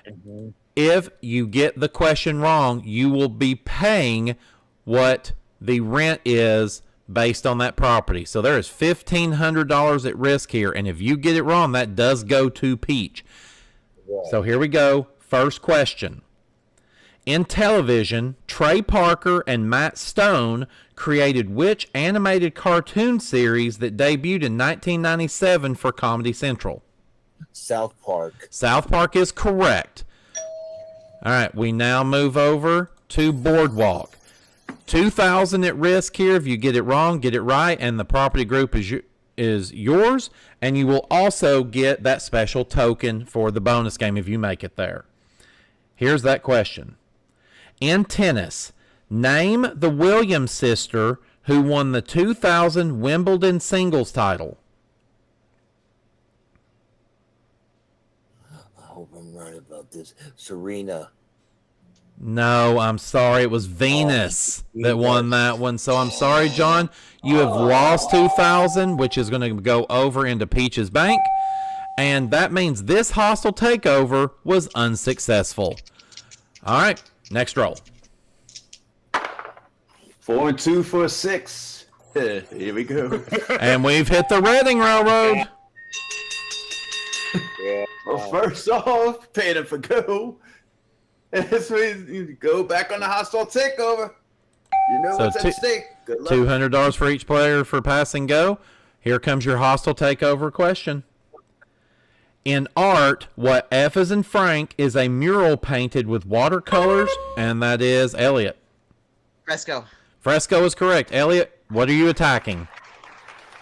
Speaker 3: Mm-hmm.
Speaker 1: If you get the question wrong, you will be paying what the rent is based on that property. So there is $1,500 at risk here, and if you get it wrong, that does go to Peach.
Speaker 3: Yeah.
Speaker 1: So here we go. First question. In television, Trey Parker and Matt Stone created which animated cartoon series that debuted in 1997 for Comedy Central?
Speaker 3: South Park.
Speaker 1: South Park is correct. All right, we now move over to Boardwalk. 2,000 at risk here. If you get it wrong, get it right, and the property group is yours, and you will also get that special token for the bonus game if you make it there. Here's that question. In tennis, name the Williams sister who won the 2000 Wimbledon singles title.
Speaker 3: this. Serena.
Speaker 1: No, I'm sorry. It was Venus that won that one. So I'm sorry, John. You have lost 2,000, which is going to go over into Peach's bank. And that means this hostile takeover was unsuccessful. All right, next roll.
Speaker 7: 4 and 2 for a 6. Here we go.
Speaker 1: And we've hit the Reading Railroad.
Speaker 7: Well, first off, paying him for go. This means you go back on the hostile takeover. You know
Speaker 1: So
Speaker 7: what's at stake. Good luck.
Speaker 1: $200 for each player for pass and go. Here comes your hostile takeover question. In art, what F is in Frank is a mural painted with watercolors, and that is Elliot.
Speaker 4: Fresco.
Speaker 1: Fresco is correct. Elliot, what are you attacking?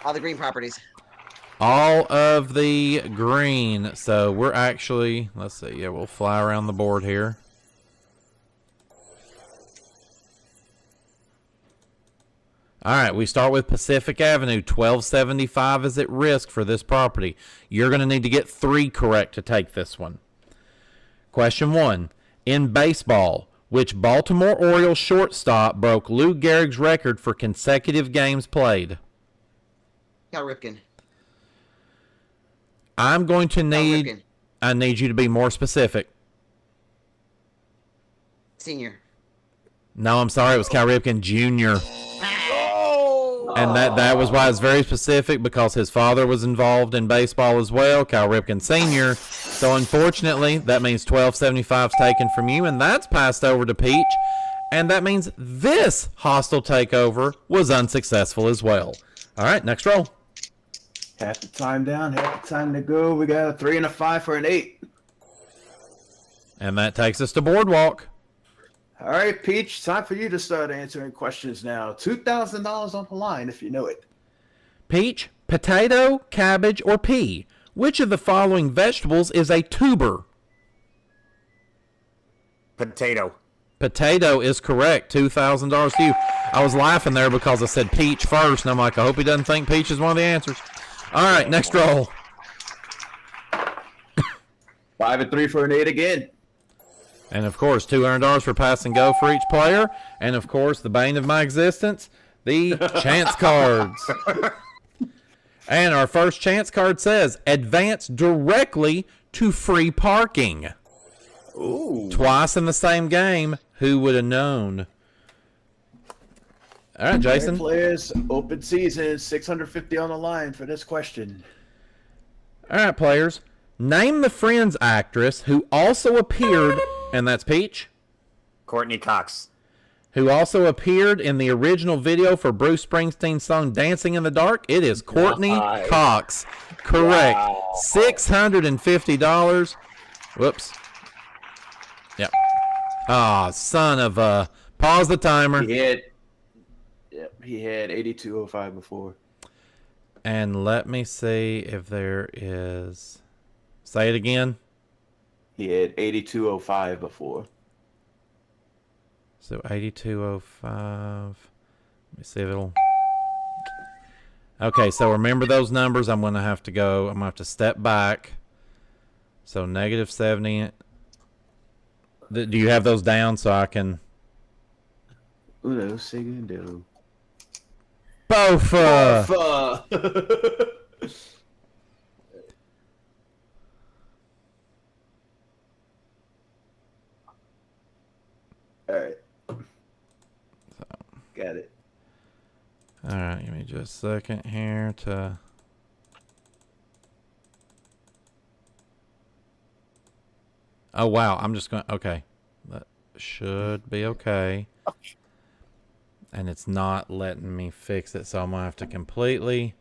Speaker 4: All the green properties.
Speaker 1: All of the green. So we're actually, let's see, yeah, we'll fly around the board here. All right, we start with Pacific Avenue. 1275 is at risk for this property. You're going to need to get 3 correct to take this one. Question 1. In baseball, which Baltimore Orioles shortstop broke Lou Gehrig's record for consecutive games played?
Speaker 4: Cal Ripken.
Speaker 1: I'm going to need,
Speaker 4: Ripken.
Speaker 1: I need you to be more specific.
Speaker 4: Senior.
Speaker 1: No, I'm sorry, it was Cal Ripken Jr. And that was why it's very specific, because his father was involved in baseball as well, Cal Ripken Sr. So unfortunately, that means 1275 is taken from you, and that's passed over to Peach. And that means this hostile takeover was unsuccessful as well. All right, next roll.
Speaker 7: Half the time down, half the time to go. We got a 3 and a 5 for an 8.
Speaker 1: And that takes us to Boardwalk.
Speaker 7: All right, Peach, time for you to start answering questions now. $2,000 on the line if you know it.
Speaker 1: Peach, potato, cabbage, or pea? Which of the following vegetables is a tuber?
Speaker 5: Potato.
Speaker 1: Potato is correct. $2,000 to you. I was laughing there because I said peach first, and I'm like, I hope he doesn't think peach is one of the answers. All right, next roll.
Speaker 7: 5 and 3 for an 8 again.
Speaker 1: And, of course, $200 for pass and go for each player. And, of course, the bane of my existence, the chance cards. And our first chance card says, advance directly to free parking.
Speaker 7: Ooh.
Speaker 1: Twice in the same game. Who would have known? All right, Jason.
Speaker 7: Players, open season, 650 on the line for this question.
Speaker 1: All right, players. Name the Friends actress who also appeared, and that's Peach,
Speaker 5: Courtney Cox.
Speaker 1: who also appeared in the original video for Bruce Springsteen's song Dancing in the Dark. It is Courtney
Speaker 3: Nice.
Speaker 1: Cox. Correct.
Speaker 3: Wow.
Speaker 1: $650. Whoops. Yep. Ah, son of a... Pause the timer.
Speaker 7: He had 8205 before.
Speaker 1: And let me see if there is... Say it again.
Speaker 7: He had 8205 before.
Speaker 1: So 8205. Let me see if it'll... Okay, so remember those numbers. I'm going to have to go... I'm going to have to step back. So negative 70. Do you have those down so I can...
Speaker 7: Segundo.
Speaker 1: Bofa!
Speaker 7: All right. Got it.
Speaker 1: All right, give me just a second here to... Oh, wow. I'm just going... Okay. That should be okay. And it's not letting me fix it, so I'm going to have to completely...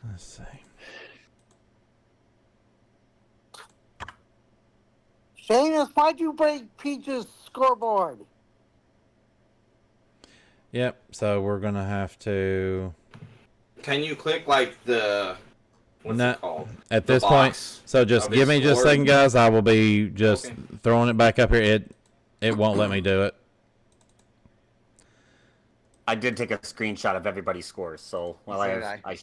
Speaker 1: Let's see.
Speaker 8: Shamus, why'd you break Peach's scoreboard?
Speaker 1: Yep, so we're going to have to...
Speaker 2: Can you click like the what's
Speaker 1: No,
Speaker 2: it called?
Speaker 1: at
Speaker 2: The
Speaker 1: this point,
Speaker 2: box
Speaker 1: so just
Speaker 2: of
Speaker 1: give
Speaker 2: his
Speaker 1: me just a
Speaker 2: score?
Speaker 1: second, guys. I will be just
Speaker 2: Okay.
Speaker 1: throwing it back up here. It won't let me do it.
Speaker 5: I did take a screenshot of everybody's scores, so while
Speaker 4: So did I.
Speaker 5: I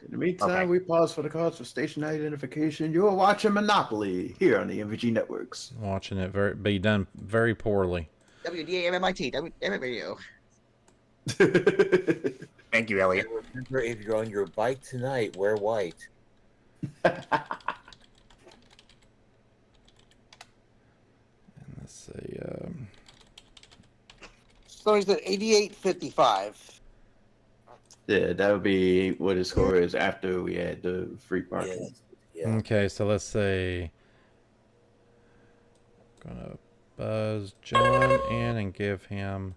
Speaker 7: In the meantime,
Speaker 5: Okay.
Speaker 7: we pause for the cause for station identification. You're watching Monopoly here on the MVG networks.
Speaker 1: Watching it be done very poorly.
Speaker 4: WDAMMIT, WMMU.
Speaker 5: Thank you, Elliot.
Speaker 3: Remember, if you're on your bike tonight, wear white.
Speaker 1: Let's see.
Speaker 8: So he's at 88.55.
Speaker 7: Yeah, that would be what his score is after we had the free parking.
Speaker 3: Yeah.
Speaker 1: Okay, so let's see. Gonna buzz John in and give him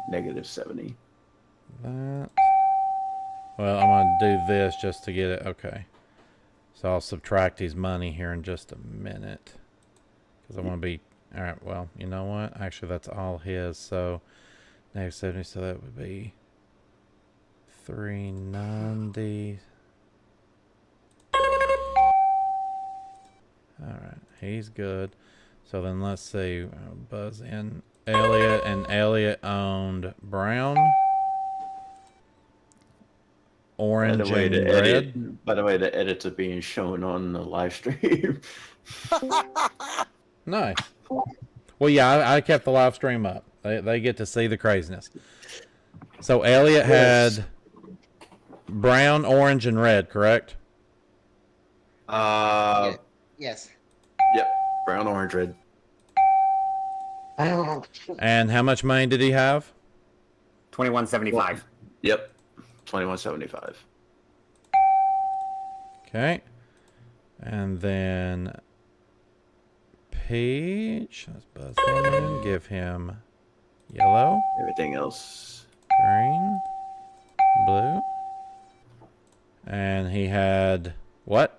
Speaker 7: Negative 70.
Speaker 1: that. Well, I'm gonna do this just to get it. Okay. So I'll subtract his money here in just a minute. Because I want to be... Alright, well, you know what? Actually, that's all his. So, negative 70, so that would be 390. Alright, he's good. So then let's see. Buzz in Elliot, and Elliot owned brown, orange, and red.
Speaker 7: By the way, the edits are being shown on the live stream.
Speaker 1: Nice. Well, yeah, I kept the live stream up. They get to see the craziness. So Elliot had brown, orange, and red, correct?
Speaker 4: Yes.
Speaker 7: Yep. Brown, orange, red.
Speaker 1: And how much money did he have?
Speaker 5: 2175.
Speaker 7: Yep. 2175.
Speaker 1: Okay. And then Peach. Let's buzz him in. Give him yellow,
Speaker 7: Everything else.
Speaker 1: green, blue. And he had what?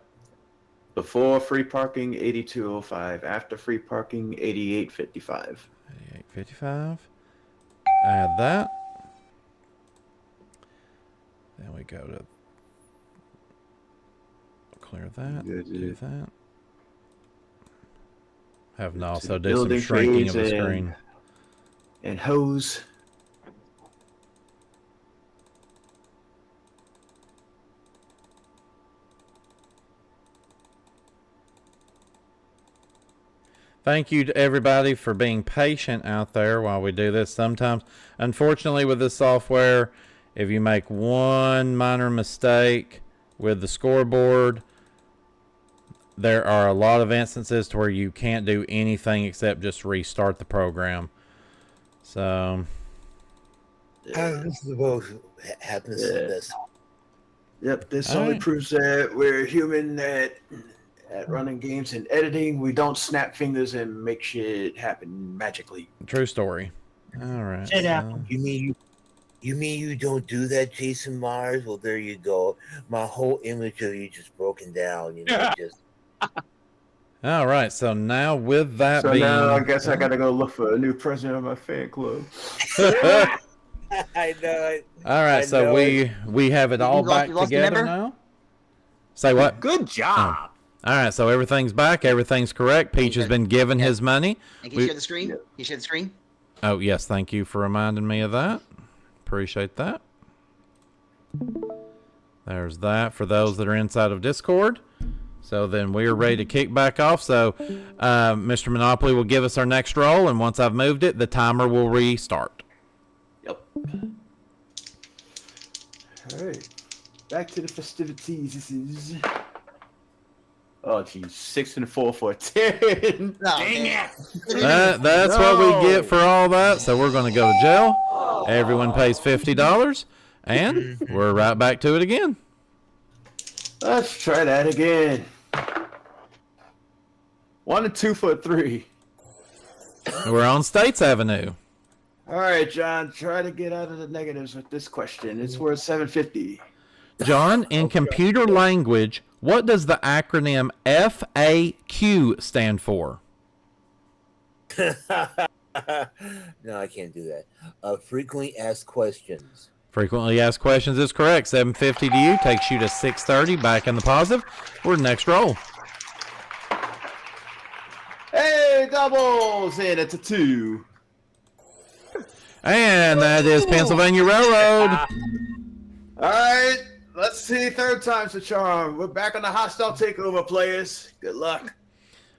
Speaker 7: Before free parking, 8205. After free parking, 8855.
Speaker 1: 88.55. Add that. Then we go to clear that.
Speaker 7: Good,
Speaker 1: Do
Speaker 7: yeah.
Speaker 1: that. Have to also
Speaker 7: the
Speaker 1: do some
Speaker 7: building
Speaker 1: shrinking of the
Speaker 7: trades
Speaker 1: screen.
Speaker 7: And hose.
Speaker 1: Thank you to everybody for being patient out there while we do this. Sometimes, unfortunately, with this software, if you make one minor mistake with the scoreboard, there are a lot of instances to where you can't do anything except just restart the program. So,
Speaker 3: This is what happens to this.
Speaker 7: Yep, this
Speaker 1: All
Speaker 7: only
Speaker 1: right.
Speaker 7: proves that we're human at running games and editing. We don't snap fingers and make shit happen magically.
Speaker 1: true story. All right.
Speaker 8: Shut up.
Speaker 1: so-
Speaker 3: You mean you don't do that, Jason Meyers? Well, there you go. My whole image of you just broken down. You know, just
Speaker 1: All right. So now with that
Speaker 7: So
Speaker 1: being,
Speaker 7: now I guess I gotta go look for a new president of my fan club.
Speaker 3: I know it.
Speaker 1: all right.
Speaker 3: I
Speaker 1: So
Speaker 3: know
Speaker 1: we have it all
Speaker 4: You lost-
Speaker 1: back
Speaker 4: you lost a
Speaker 1: together
Speaker 4: member?
Speaker 1: now. Say what?
Speaker 5: Good job.
Speaker 1: All right, so everything's back. Everything's correct. Peach has been given his money.
Speaker 4: And can you
Speaker 1: We-
Speaker 4: share the screen? Can you share the screen?
Speaker 1: Oh, yes. Thank you for reminding me of that. Appreciate that. There's that for those that are inside of Discord. So then we are ready to kick back off. So Mr. Monopoly will give us our next roll, and once I've moved it, the timer will restart.
Speaker 7: Yep. All right. Back to the festivities. This is. Oh, geez. 6 and 4 for 10.
Speaker 4: No,
Speaker 5: Dang
Speaker 4: man.
Speaker 5: it.
Speaker 1: That's what we get for all that. So we're going to go to jail. Everyone pays $50, and we're right back to it again.
Speaker 7: Let's try that again. 1 and 2 for 3.
Speaker 1: We're on States Avenue.
Speaker 7: All right, John. Try to get out of the negatives with this question. It's worth 750.
Speaker 1: John, in computer language, what does the acronym FAQ stand for?
Speaker 3: No, I can't do that. Frequently asked questions.
Speaker 1: Frequently asked questions is correct. 750 to you takes you to 630. Back in the positive. We're next roll.
Speaker 7: Hey, doubles! And it's a 2.
Speaker 1: And that is Pennsylvania Railroad.
Speaker 7: All right. Let's see, third time's the charm. We're back on the hostile takeover, players. Good luck.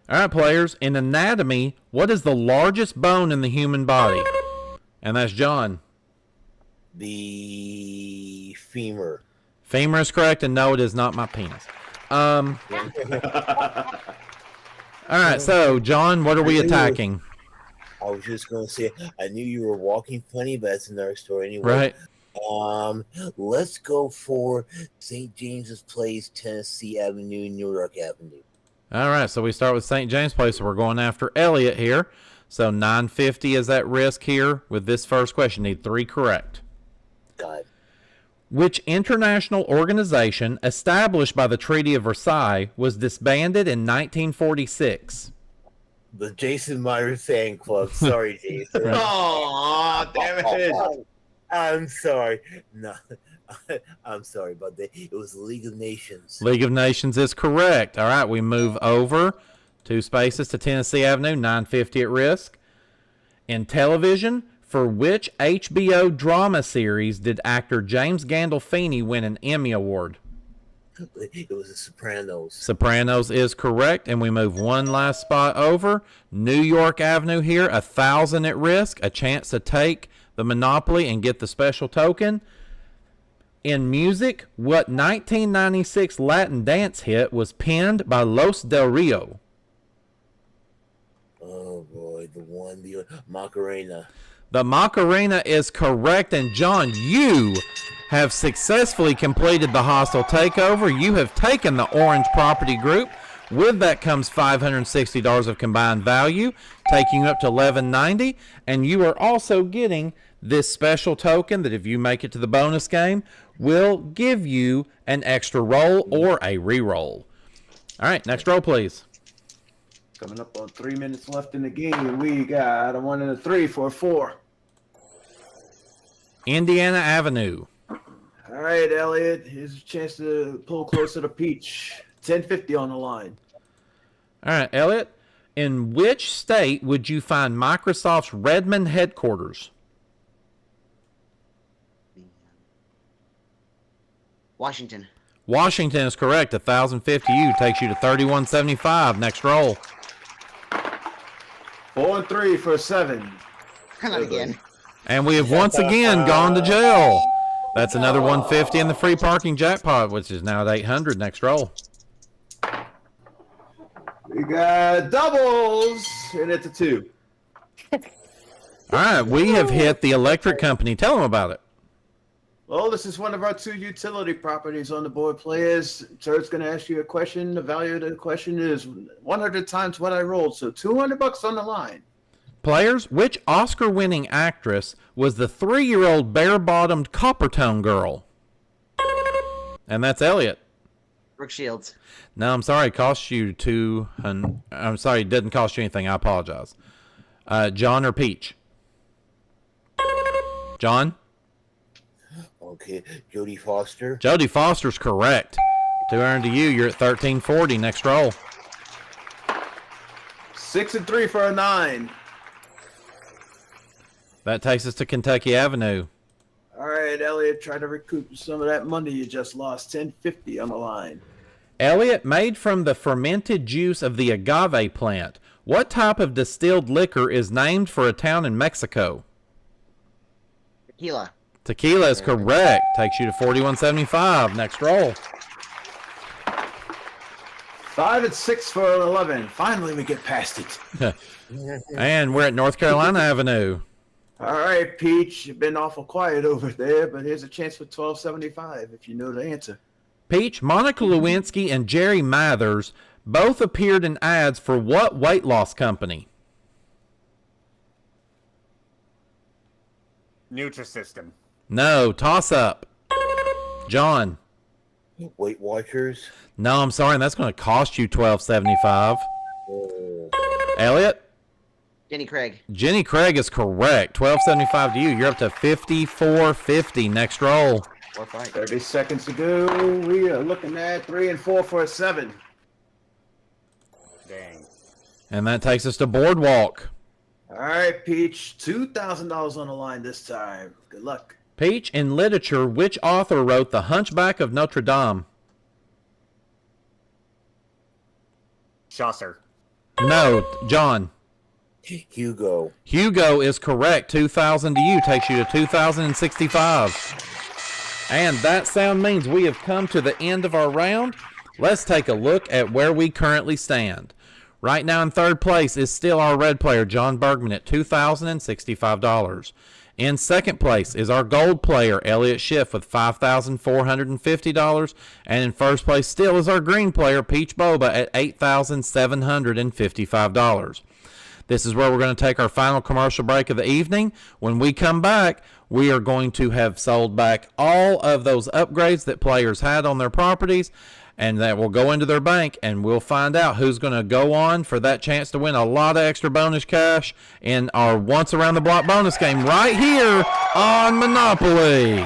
Speaker 1: All right, players. In anatomy, what is the largest bone in the human body? And that's John.
Speaker 3: The femur.
Speaker 1: Femur is correct, and no, it is not my penis. All right, so John, what are we attacking?
Speaker 3: I was just going to say, I knew you were walking funny, but that's another story anyway.
Speaker 1: Right.
Speaker 3: Let's go for St. James's Place, Tennessee Avenue, New York Avenue.
Speaker 1: All right, so we start with St. James Place, so we're going after Elliot here. So 950 is at risk here with this first question. Need 3 correct.
Speaker 3: God.
Speaker 1: Which international organization established by the Treaty of Versailles was disbanded in 1946?
Speaker 3: The Jason Meyers fan club. Sorry, Jason.
Speaker 7: Oh, damn it.
Speaker 3: I'm sorry. No, I'm sorry about that. It was the League of Nations.
Speaker 1: League of Nations is correct. All right, we move over 2 spaces to Tennessee Avenue, 950 at risk. In television, for which HBO drama series did actor James Gandolfini win an Emmy Award?
Speaker 3: It was The Sopranos.
Speaker 1: Sopranos is correct, and we move 1 last spot over. New York Avenue here, 1,000 at risk, a chance to take the Monopoly and get the special token. In music, what 1996 Latin dance hit was penned by Los Del Rio?
Speaker 3: Oh boy, the Macarena.
Speaker 1: The Macarena is correct, and John, you have successfully completed the hostile takeover. You have taken the Orange Property Group. With that comes $560 of combined value, taking you up to $11.90, and you are also getting this special token that if you make it to the bonus game, will give you an extra roll or a re-roll. All right, next roll, please.
Speaker 7: Coming up on 3 minutes left in the game. We got a 1 and a 3 for a 4.
Speaker 1: Indiana Avenue.
Speaker 7: All right, Elliot. Here's a chance to pull closer to Peach. 1050 on the line.
Speaker 1: All right, Elliot. In which state would you find Microsoft's Redmond headquarters?
Speaker 4: Washington.
Speaker 1: Washington is correct. 1,050 takes you to 3175. Next roll.
Speaker 7: 4 and 3 for a 7.
Speaker 4: Not again.
Speaker 1: And we have once again gone to jail. That's another 150 in the free parking jackpot, which is now at 800. Next roll.
Speaker 7: We got doubles, and it's a 2.
Speaker 1: All right, we have hit the electric company. Tell them about it.
Speaker 7: Well, this is one of our 2 utility properties on the board, players. Sir's going to ask you a question. The value of the question is 100 times what I rolled, so $200 on the line.
Speaker 1: Players, which Oscar-winning actress was the 3-year-old bare-bottomed Coppertone girl? And that's Elliot.
Speaker 4: Brooke Shields.
Speaker 1: No, I'm sorry. It cost you $200. I'm sorry, it didn't cost you anything. I apologize. John or Peach? John?
Speaker 3: Okay, Jodie Foster.
Speaker 1: Jodie Foster's correct. 200 to you. You're at 1340. Next roll.
Speaker 7: 6 and 3 for a 9.
Speaker 1: That takes us to Kentucky Avenue.
Speaker 7: All right, Elliot, try to recoup some of that money you just lost. 1050 on the line.
Speaker 1: Elliot, made from the fermented juice of the agave plant, what type of distilled liquor is named for a town in Mexico?
Speaker 4: Tequila.
Speaker 1: Tequila is correct. Takes you to 4175. Next roll.
Speaker 7: 5 and 6 for an 11. Finally, we get past it.
Speaker 1: And we're at North Carolina Avenue.
Speaker 7: All right, Peach, you've been awful quiet over there, but here's a chance for $12.75 if you know the answer.
Speaker 1: Peach, Monica Lewinsky and Jerry Mathers both appeared in ads for what weight loss company?
Speaker 5: Nutrisystem.
Speaker 1: No, toss up. John.
Speaker 3: Weight Watchers.
Speaker 1: No, I'm sorry, and that's going to cost you $12.75. Elliot.
Speaker 4: Jenny Craig.
Speaker 1: Jenny Craig is correct. $12.75 to you. You're up to $54.50. Next roll.
Speaker 7: 30 seconds to go. We are looking at 3 and 4 for a 7.
Speaker 5: Dang.
Speaker 1: And that takes us to Boardwalk.
Speaker 7: All right, Peach, $2,000 on the line this time. Good luck.
Speaker 1: Peach, in literature, which author wrote The Hunchback of Notre Dame?
Speaker 5: Chaucer.
Speaker 1: No, John.
Speaker 3: Hugo.
Speaker 1: Hugo is correct. 2,000 to you takes you to 2,065. And that sound means we have come to the end of our round. Let's take a look at where we currently stand. Right now in third place is still our red player, John Bergman, at $2,065. In second place is our gold player, Elliot Schiff, with $5,450. And in first place still is our green player, Peach Boba, at $8,755. This is where we're going to take our final commercial break of the evening. When we come back, we are going to have sold back all of those upgrades that players had on their properties, and that will go into their bank, and we'll find out who's going to go on for that chance to win a lot of extra bonus cash in our Once Around the Block bonus game right here on Monopoly.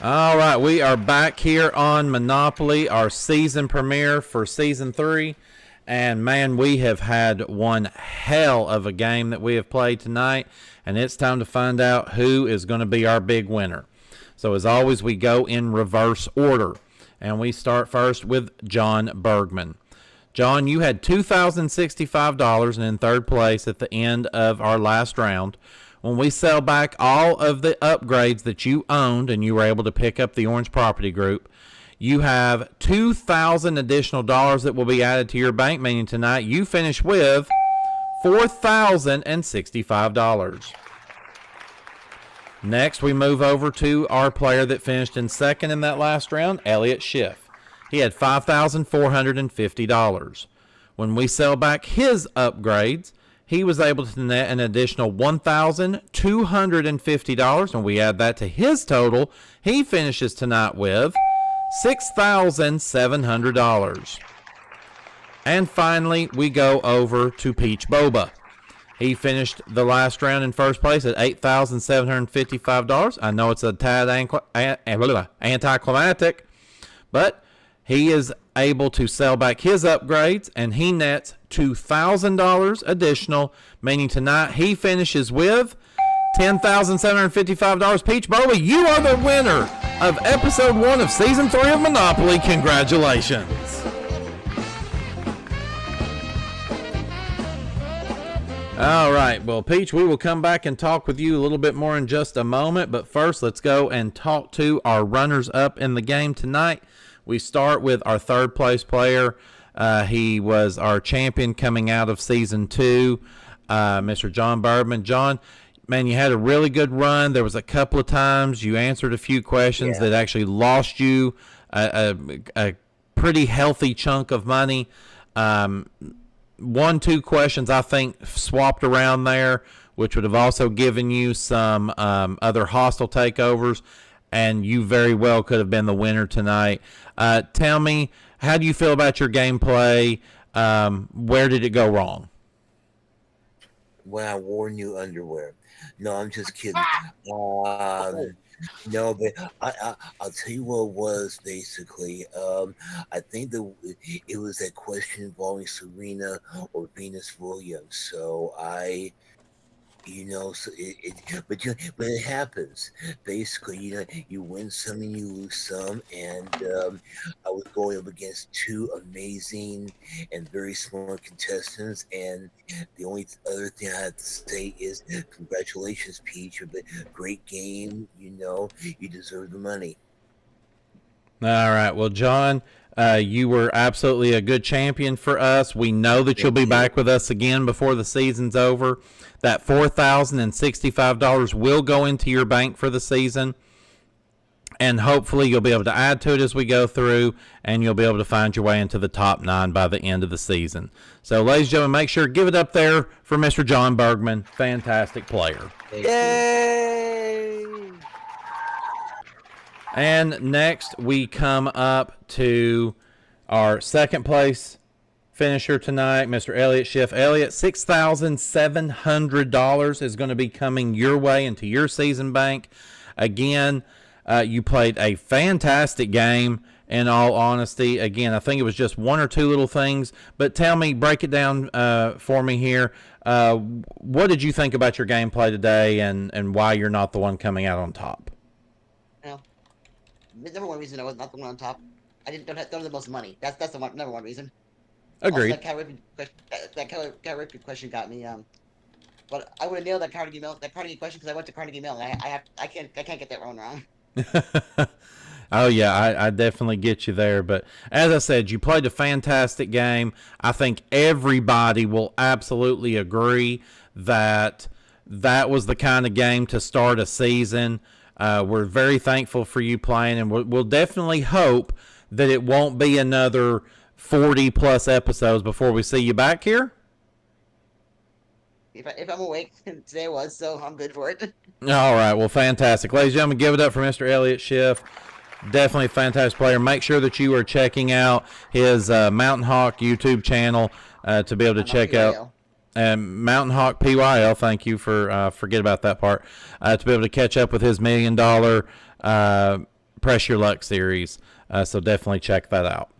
Speaker 1: All right, we are back here on Monopoly, our season premiere for Season 3. And, man, we have had one hell of a game that we have played tonight. And it's time to find out who is going to be our big winner. So, as always, we go in reverse order. And we start first with John Bergman. John, you had $2,065 and in third place at the end of our last round. When we sell back all of the upgrades that you owned and you were able to pick up the Orange Property Group, you have $2,000 additional dollars that will be added to your bank, meaning tonight you finish with $4,065. Next, we move over to our player that finished in second in that last round, Elliot Schiff. He had $5,450. When we sell back his upgrades, he was able to net an additional $1,250, and we add that to his total. He finishes tonight with $6,700. And finally, we go over to Peach Boba. He finished the last round in first place at $8,755. I know it's a tad anticlimactic, but he is able to sell back his upgrades, and he nets $2,000 additional, meaning tonight he finishes with $10,755. Peach Boba, you are the winner of episode 1 of season 3 of Monopoly. Congratulations. All right. Well, Peach, we will come back and talk with you a little bit more in just a moment. But first, let's go and talk to our runners-up in the game tonight. We start with our third-place player. He was our champion coming out of Season 2, Mr. John Bergman. John, man, you had a really good run. There was a couple of times you answered a few questions that actually lost you a pretty healthy chunk of money. 1-2 questions I think swapped around there, which would have also given you some other hostile takeovers, and you very well could have been the winner tonight. Tell me, how do you feel about your gameplay? Where did it go wrong?
Speaker 3: When I wore new underwear. No, I'm just kidding. No, but I'll tell you what it was basically. I think it was that question involving Serena or Venus Williams. So so but it happens. Basically, you win some and you lose some, and I was going up against two amazing and very smart contestants, and the only other thing I have to say is congratulations, Peach. But great game. You deserve the money.
Speaker 1: All right. Well, John, you were absolutely a good champion for us. We know that you'll be back with us again before the season's over. That $4,065 will go into your bank for the season, and hopefully you'll be able to add to it as we go through, and you'll be able to find your way into the top 9 by the end of the season. So, ladies and gentlemen, make sure give it up there for Mr. John Bergman. Fantastic player.
Speaker 8: Yay!
Speaker 1: And next, we come up to our second place finisher tonight, Mr. Elliot Schiff. Elliot, $6,700 is going to be coming your way into your season bank. Again, you played a fantastic game, in all honesty. Again, I think it was just 1 or 2 little things. But tell me, break it down for me here. What did you think about your gameplay today, and why you're not the one coming out on top?
Speaker 4: Well, the number one reason I was not the one on top, I don't have the most money. That's the number one reason.
Speaker 1: Agreed.
Speaker 4: Also, that Caribbean question got me. But I would have nailed that Carnegie question because I went to Carnegie Mellon. I can't get that one wrong.
Speaker 1: Oh, yeah, I definitely get you there. But as I said, you played a fantastic game. I think everybody will absolutely agree that that was the kind of game to start a season. We're very thankful for you playing, and we'll definitely hope that it won't be another 40-plus episodes before we see you back here.
Speaker 4: If I'm awake, today was, so I'm good for it.
Speaker 1: All right, well, fantastic. Ladies and gentlemen, give it up for Mr. Elliot Schiff. Definitely a fantastic player. Make sure that you are checking out his Mountain Hawk YouTube channel to be able to check out. Mountain Hawk PYL, thank you for forget about that part. To be able to catch up with his $1 million Press Your Luck series. So definitely check that out.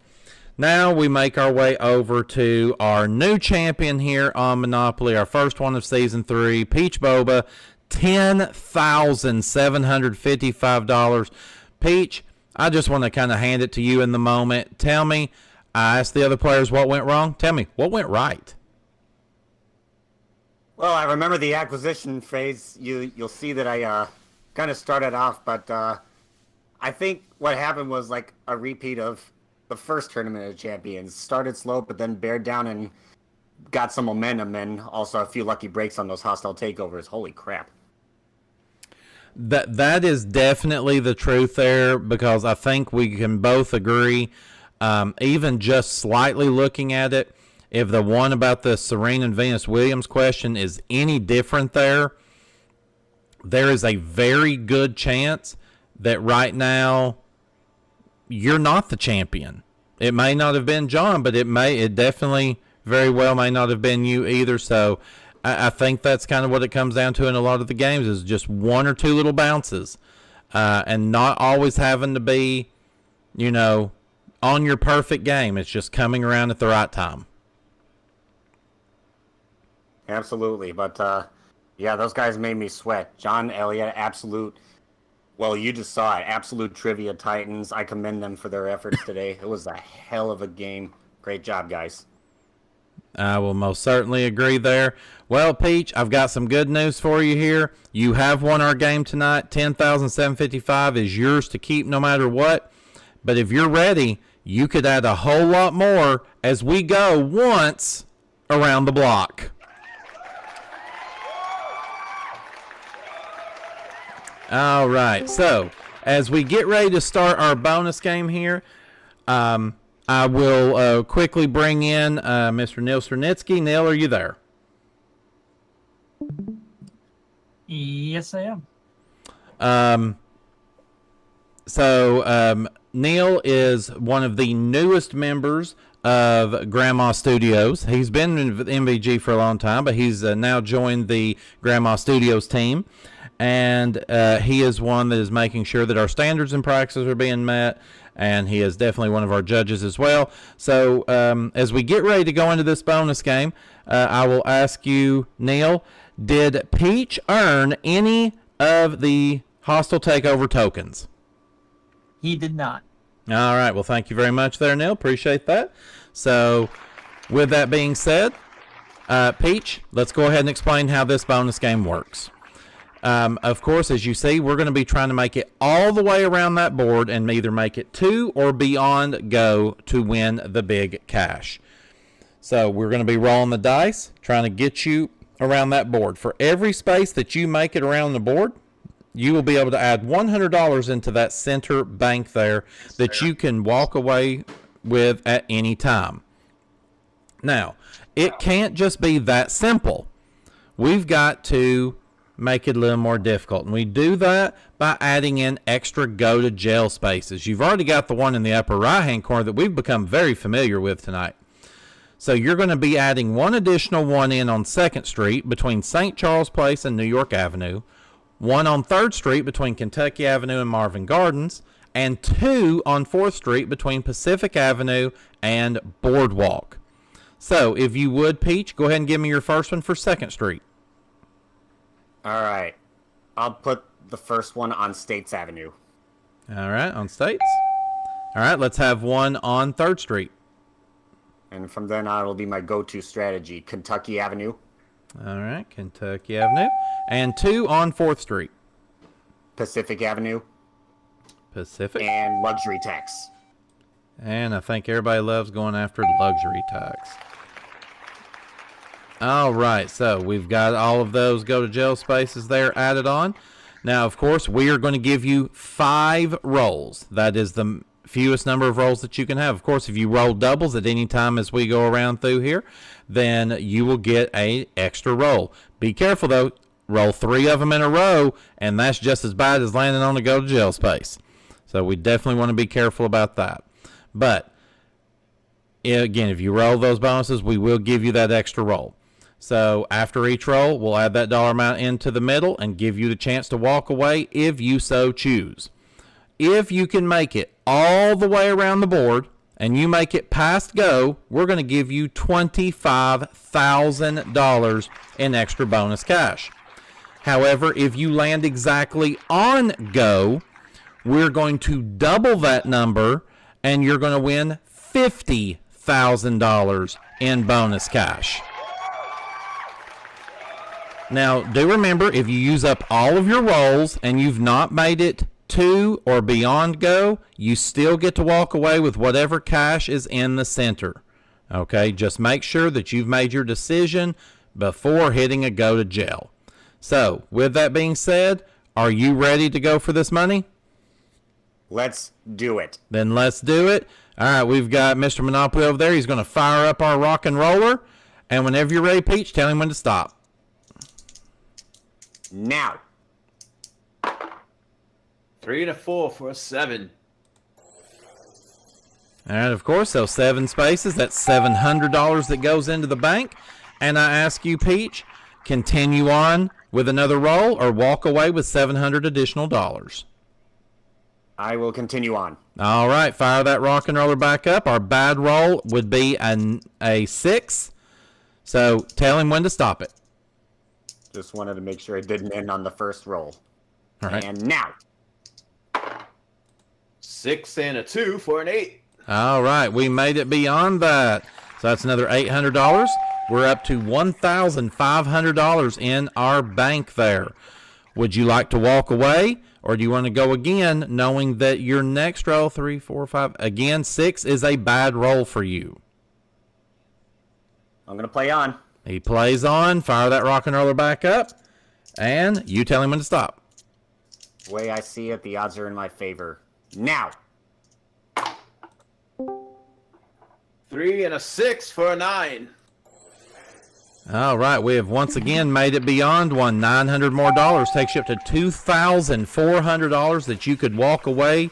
Speaker 1: Now we make our way over to our new champion here on Monopoly, our first one of Season 3, Peach Boba, $10,755. Peach, I just want to kind of hand it to you in the moment. Tell me, I asked the other players what went wrong. Tell me, what went right?
Speaker 5: Well, I remember the acquisition phase. You'll see that I kind of started off, but I think what happened was like a repeat of the first Tournament of Champions. Started slow, but then bared down and got some momentum, and also a few lucky breaks on those hostile takeovers. Holy crap.
Speaker 1: That is definitely the truth there, because I think we can both agree, even just slightly looking at it, if the one about the Serena and Venus Williams question is any different there is a very good chance that right now you're not the champion. It may not have been John, but it definitely very well may not have been you either. So I think that's kind of what it comes down to in a lot of the games, is just 1 or 2 little bounces, and not always having to be, on your perfect game. It's just coming around at the right time.
Speaker 5: Absolutely. But, yeah, those guys made me sweat. John, Elliott, absolute. Well, you just saw it. Absolute trivia titans. I commend them for their efforts today. It was a hell of a game. Great job, guys.
Speaker 1: I will most certainly agree there. Well, Peach, I've got some good news for you here. You have won our game tonight. $10,755 is yours to keep no matter what. But if you're ready, you could add a whole lot more as we go once around the block. All right, so as we get ready to start our bonus game here, I will quickly bring in Mr. Neil Sternitsky. Neil, are you there?
Speaker 9: Yes, I am.
Speaker 1: Neil is one of the newest members of Grandma Studios. He's been in MVG for a long time, but he's now joined the Grandma Studios team. And he is one that is making sure that our standards and practices are being met, and he is definitely one of our judges as well. So as we get ready to go into this bonus game, I will ask you, Neil, did Peach earn any of the hostile takeover tokens?
Speaker 9: He did not.
Speaker 1: All right. Well, thank you very much there, Neil. Appreciate that. So with that being said, Peach, let's go ahead and explain how this bonus game works. Of course, as you see, we're going to be trying to make it all the way around that board and either make it to or beyond go to win the big cash. So we're going to be rolling the dice, trying to get you around that board. For every space that you make it around the board, you will be able to add $100 into that center bank there that you can walk away with at any time. Now, it can't just be that simple. We've got to make it a little more difficult, and we do that by adding in extra go to jail spaces. You've already got the one in the upper right hand corner that we've become very familiar with tonight. So you're going to be adding one additional one in on 2nd Street between St. Charles Place and New York Avenue, one on 3rd Street between Kentucky Avenue and Marvin Gardens, and 2 on 4th Street between Pacific Avenue and Boardwalk. So if you would, Peach, go ahead and give me your first one for 2nd Street.
Speaker 5: All right. I'll put the first one on States Avenue.
Speaker 1: All right, on States. All right, let's have one on 3rd Street.
Speaker 5: And from then on, it'll be my go-to strategy, Kentucky Avenue.
Speaker 1: All right, Kentucky Avenue. And 2 on 4th Street.
Speaker 5: Pacific Avenue.
Speaker 1: Pacific.
Speaker 5: And luxury tax.
Speaker 1: And I think everybody loves going after luxury tax. All right, so we've got all of those go to jail spaces there added on. Now, of course, we are going to give you 5 rolls. That is the fewest number of rolls that you can have. Of course, if you roll doubles at any time as we go around through here, then you will get an extra roll. Be careful, though. Roll 3 of them in a row, and that's just as bad as landing on a go to jail space. So we definitely want to be careful about that. But, again, if you roll those bonuses, we will give you that extra roll. So after each roll, we'll add that dollar amount into the middle and give you the chance to walk away if you so choose. If you can make it all the way around the board and you make it past go, we're going to give you $25,000 in extra bonus cash. However, if you land exactly on go, we're going to double that number and you're going to win $50,000 in bonus cash. Now, do remember, if you use up all of your rolls and you've not made it to or beyond go, you still get to walk away with whatever cash is in the center. Okay, just make sure that you've made your decision before hitting a go to jail. So, with that being said, are you ready to go for this money?
Speaker 5: Let's do it.
Speaker 1: Then let's do it. All right, we've got Mr. Monopoly over there. He's going to fire up our rock and roller. And whenever you're ready, Peach, tell him when to stop.
Speaker 5: Now.
Speaker 7: 3 and a 4 for a 7.
Speaker 1: All right, of course, so 7 spaces. That's $700 that goes into the bank. And I ask you, Peach, continue on with another roll or walk away with $700 additional dollars.
Speaker 5: I will continue on.
Speaker 1: All right, fire that rock and roller back up. Our bad roll would be a 6. So tell him when to stop it.
Speaker 5: Just wanted to make sure it didn't end on the first roll.
Speaker 1: All right.
Speaker 5: And now.
Speaker 7: 6 and a 2 for an 8.
Speaker 1: All right, we made it beyond that. So that's another $800. We're up to $1,500 in our bank there. Would you like to walk away, or do you want to go again, knowing that your next roll, 3, 4, 5, again, 6 is a bad roll for you?
Speaker 5: I'm going to play on.
Speaker 1: He plays on. Fire that rock and roller back up, and you tell him when to stop.
Speaker 5: The way I see it, the odds are in my favor. Now.
Speaker 7: 3 and a 6 for a 9.
Speaker 1: All right, we have once again made it beyond one. $900 more takes you up to $2,400 that you could walk away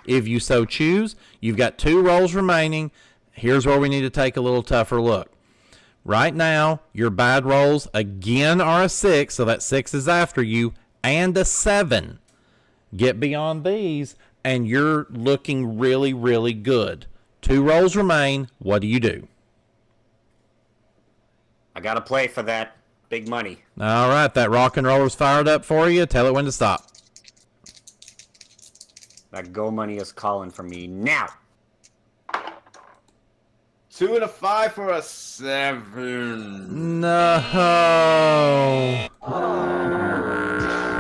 Speaker 1: if you so choose. You've got 2 rolls remaining. Here's where we need to take a little tougher look. Right now, your bad rolls again are a 6, so that 6 is after you, and a 7. Get beyond these, and you're looking really, really good. 2 rolls remain. What do you do?
Speaker 5: I got to play for that big money.
Speaker 1: All right, that rock and roller's fired up for you. Tell it when to stop.
Speaker 5: That go money is calling for me now.
Speaker 7: 2 and a 5 for a 7.
Speaker 1: No.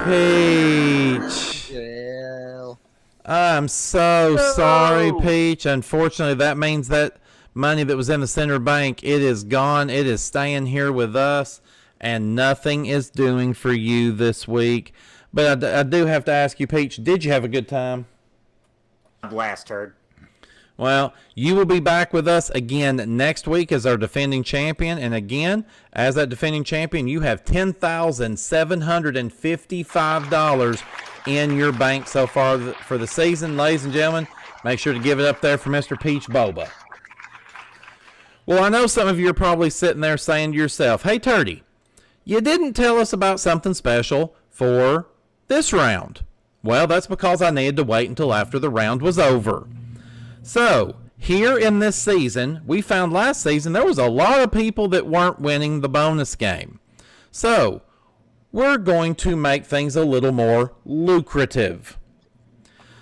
Speaker 1: Peach.
Speaker 4: Well,
Speaker 1: I'm so sorry, Peach. Unfortunately, that means that money that was in the center bank, it is gone. It is staying here with us, and nothing is doing for you this week. But I do have to ask you, Peach, did you have a good time?
Speaker 5: Blast, Turd.
Speaker 1: Well, you will be back with us again next week as our defending champion. And again, as that defending champion, you have $10,755 in your bank so far for the season. Ladies and gentlemen, make sure to give it up there for Mr. Peach Boba. Well, I know some of you are probably sitting there saying to yourself, hey, Turdy, you didn't tell us about something special for this round. Well, that's because I needed to wait until after the round was over. So, here in this season, we found last season there was a lot of people that weren't winning the bonus game. So, we're going to make things a little more lucrative.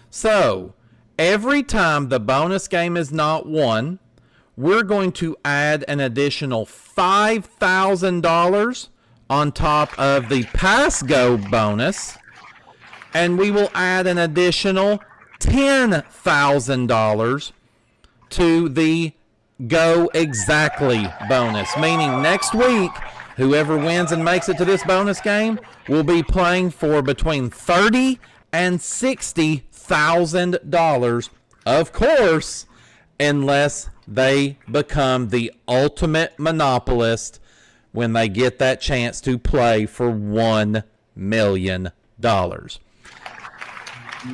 Speaker 1: So, every time the bonus game is not won, we're going to add an additional $5,000 on top of the pass go bonus, and we will add an additional $10,000 to the go exactly bonus, meaning next week whoever wins and makes it to this bonus game will be playing for between $30,000 and $60,000, of course, unless they become the ultimate monopolist when they get that chance to play for $1 million.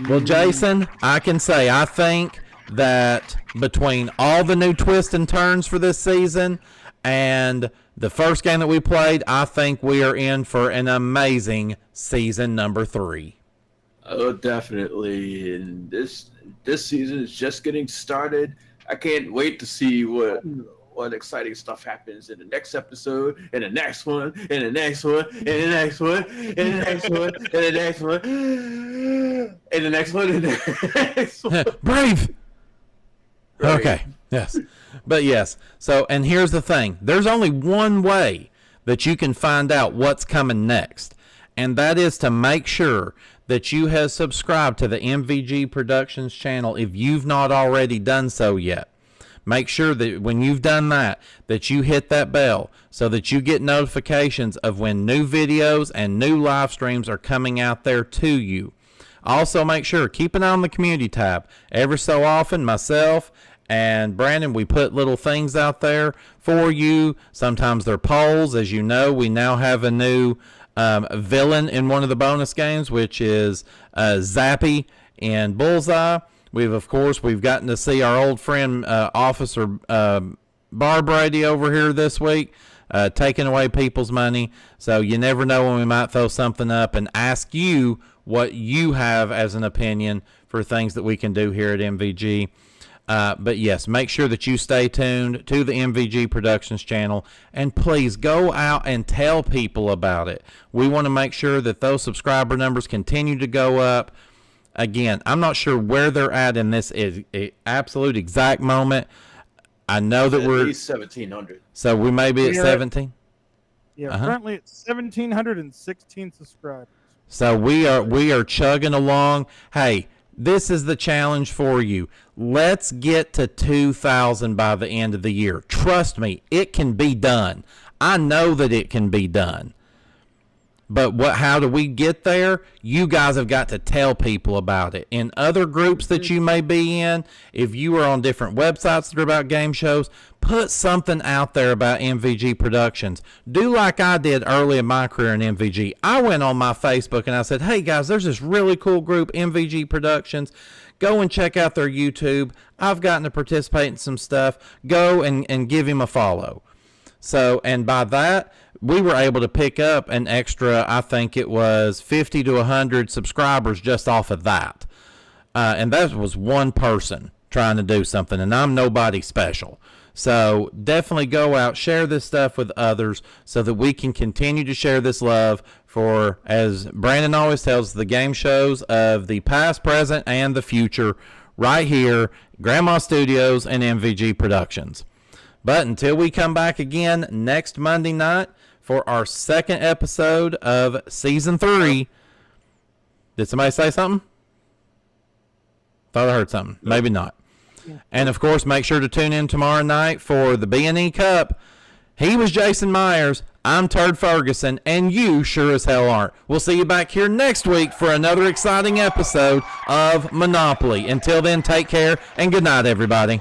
Speaker 1: Well, Jason, I can say I think that between all the new twists and turns for this season and the first game that we played, I think we are in for an amazing season number 3.
Speaker 7: Oh, definitely. And this season is just getting started. I can't wait to see what exciting stuff happens in the next episode, in the next one, in the next one, in the next one, in the next one, in the next one, in the next one, in the next one.
Speaker 1: Brave!
Speaker 7: Right.
Speaker 1: Okay, yes. But yes, so, and here's the thing. There's only one way that you can find out what's coming next, and that is to make sure that you have subscribed to the MVG Productions channel if you've not already done so yet. Make sure that when you've done that you hit that bell so that you get notifications of when new videos and new live streams are coming out there to you. Also, make sure, keep an eye on the community tab. Every so often, myself and Brandon, we put little things out there for you. Sometimes they're polls. As you know, we now have a new villain in one of the bonus games, which is Zappy and Bullseye. We've gotten to see our old friend Officer Bar Brady over here this week, taking away people's money. So you never know when we might throw something up and ask you what you have as an opinion for things that we can do here at MVG. But yes, make sure that you stay tuned to the MVG Productions channel, and please go out and tell people about it. We want to make sure that those subscriber numbers continue to go up. Again, I'm not sure where they're at in this absolute exact moment. I know that
Speaker 7: At
Speaker 1: we're
Speaker 7: least 1,700.
Speaker 1: so we may be at
Speaker 6: Yeah.
Speaker 1: 17.
Speaker 6: Yeah,
Speaker 1: Uh-huh.
Speaker 6: currently it's 1,716 subscribers.
Speaker 1: So we are chugging along. Hey, this is the challenge for you. Let's get to 2,000 by the end of the year. Trust me, it can be done. I know that it can be done. But how do we get there? You guys have got to tell people about it. In other groups that you may be in, if you are on different websites that are about game shows, put something out there about MVG Productions. Do like I did early in my career in MVG. I went on my Facebook and I said, hey guys, there's this really cool group, MVG Productions. Go and check out their YouTube. I've gotten to participate in some stuff. Go and give him a follow. So, and by that, we were able to pick up an extra, I think it was 50 to 100 subscribers just off of that. And that was one person trying to do something, and I'm nobody special. So definitely go out, share this stuff with others so that we can continue to share this love for, as Brandon always tells, the game shows of the past, present, and the future right here, Grandma Studios and MVG Productions. But until we come back again next Monday night for our second episode of Season 3. Did somebody say something? Thought I heard something. Maybe not. And, of course, make sure to tune in tomorrow night for the B&E Cup. He was Jason Meyers. I'm Turd Ferguson, and you sure as hell aren't. We'll see you back here next week for another exciting episode of Monopoly. Until then, take care, and good night, everybody.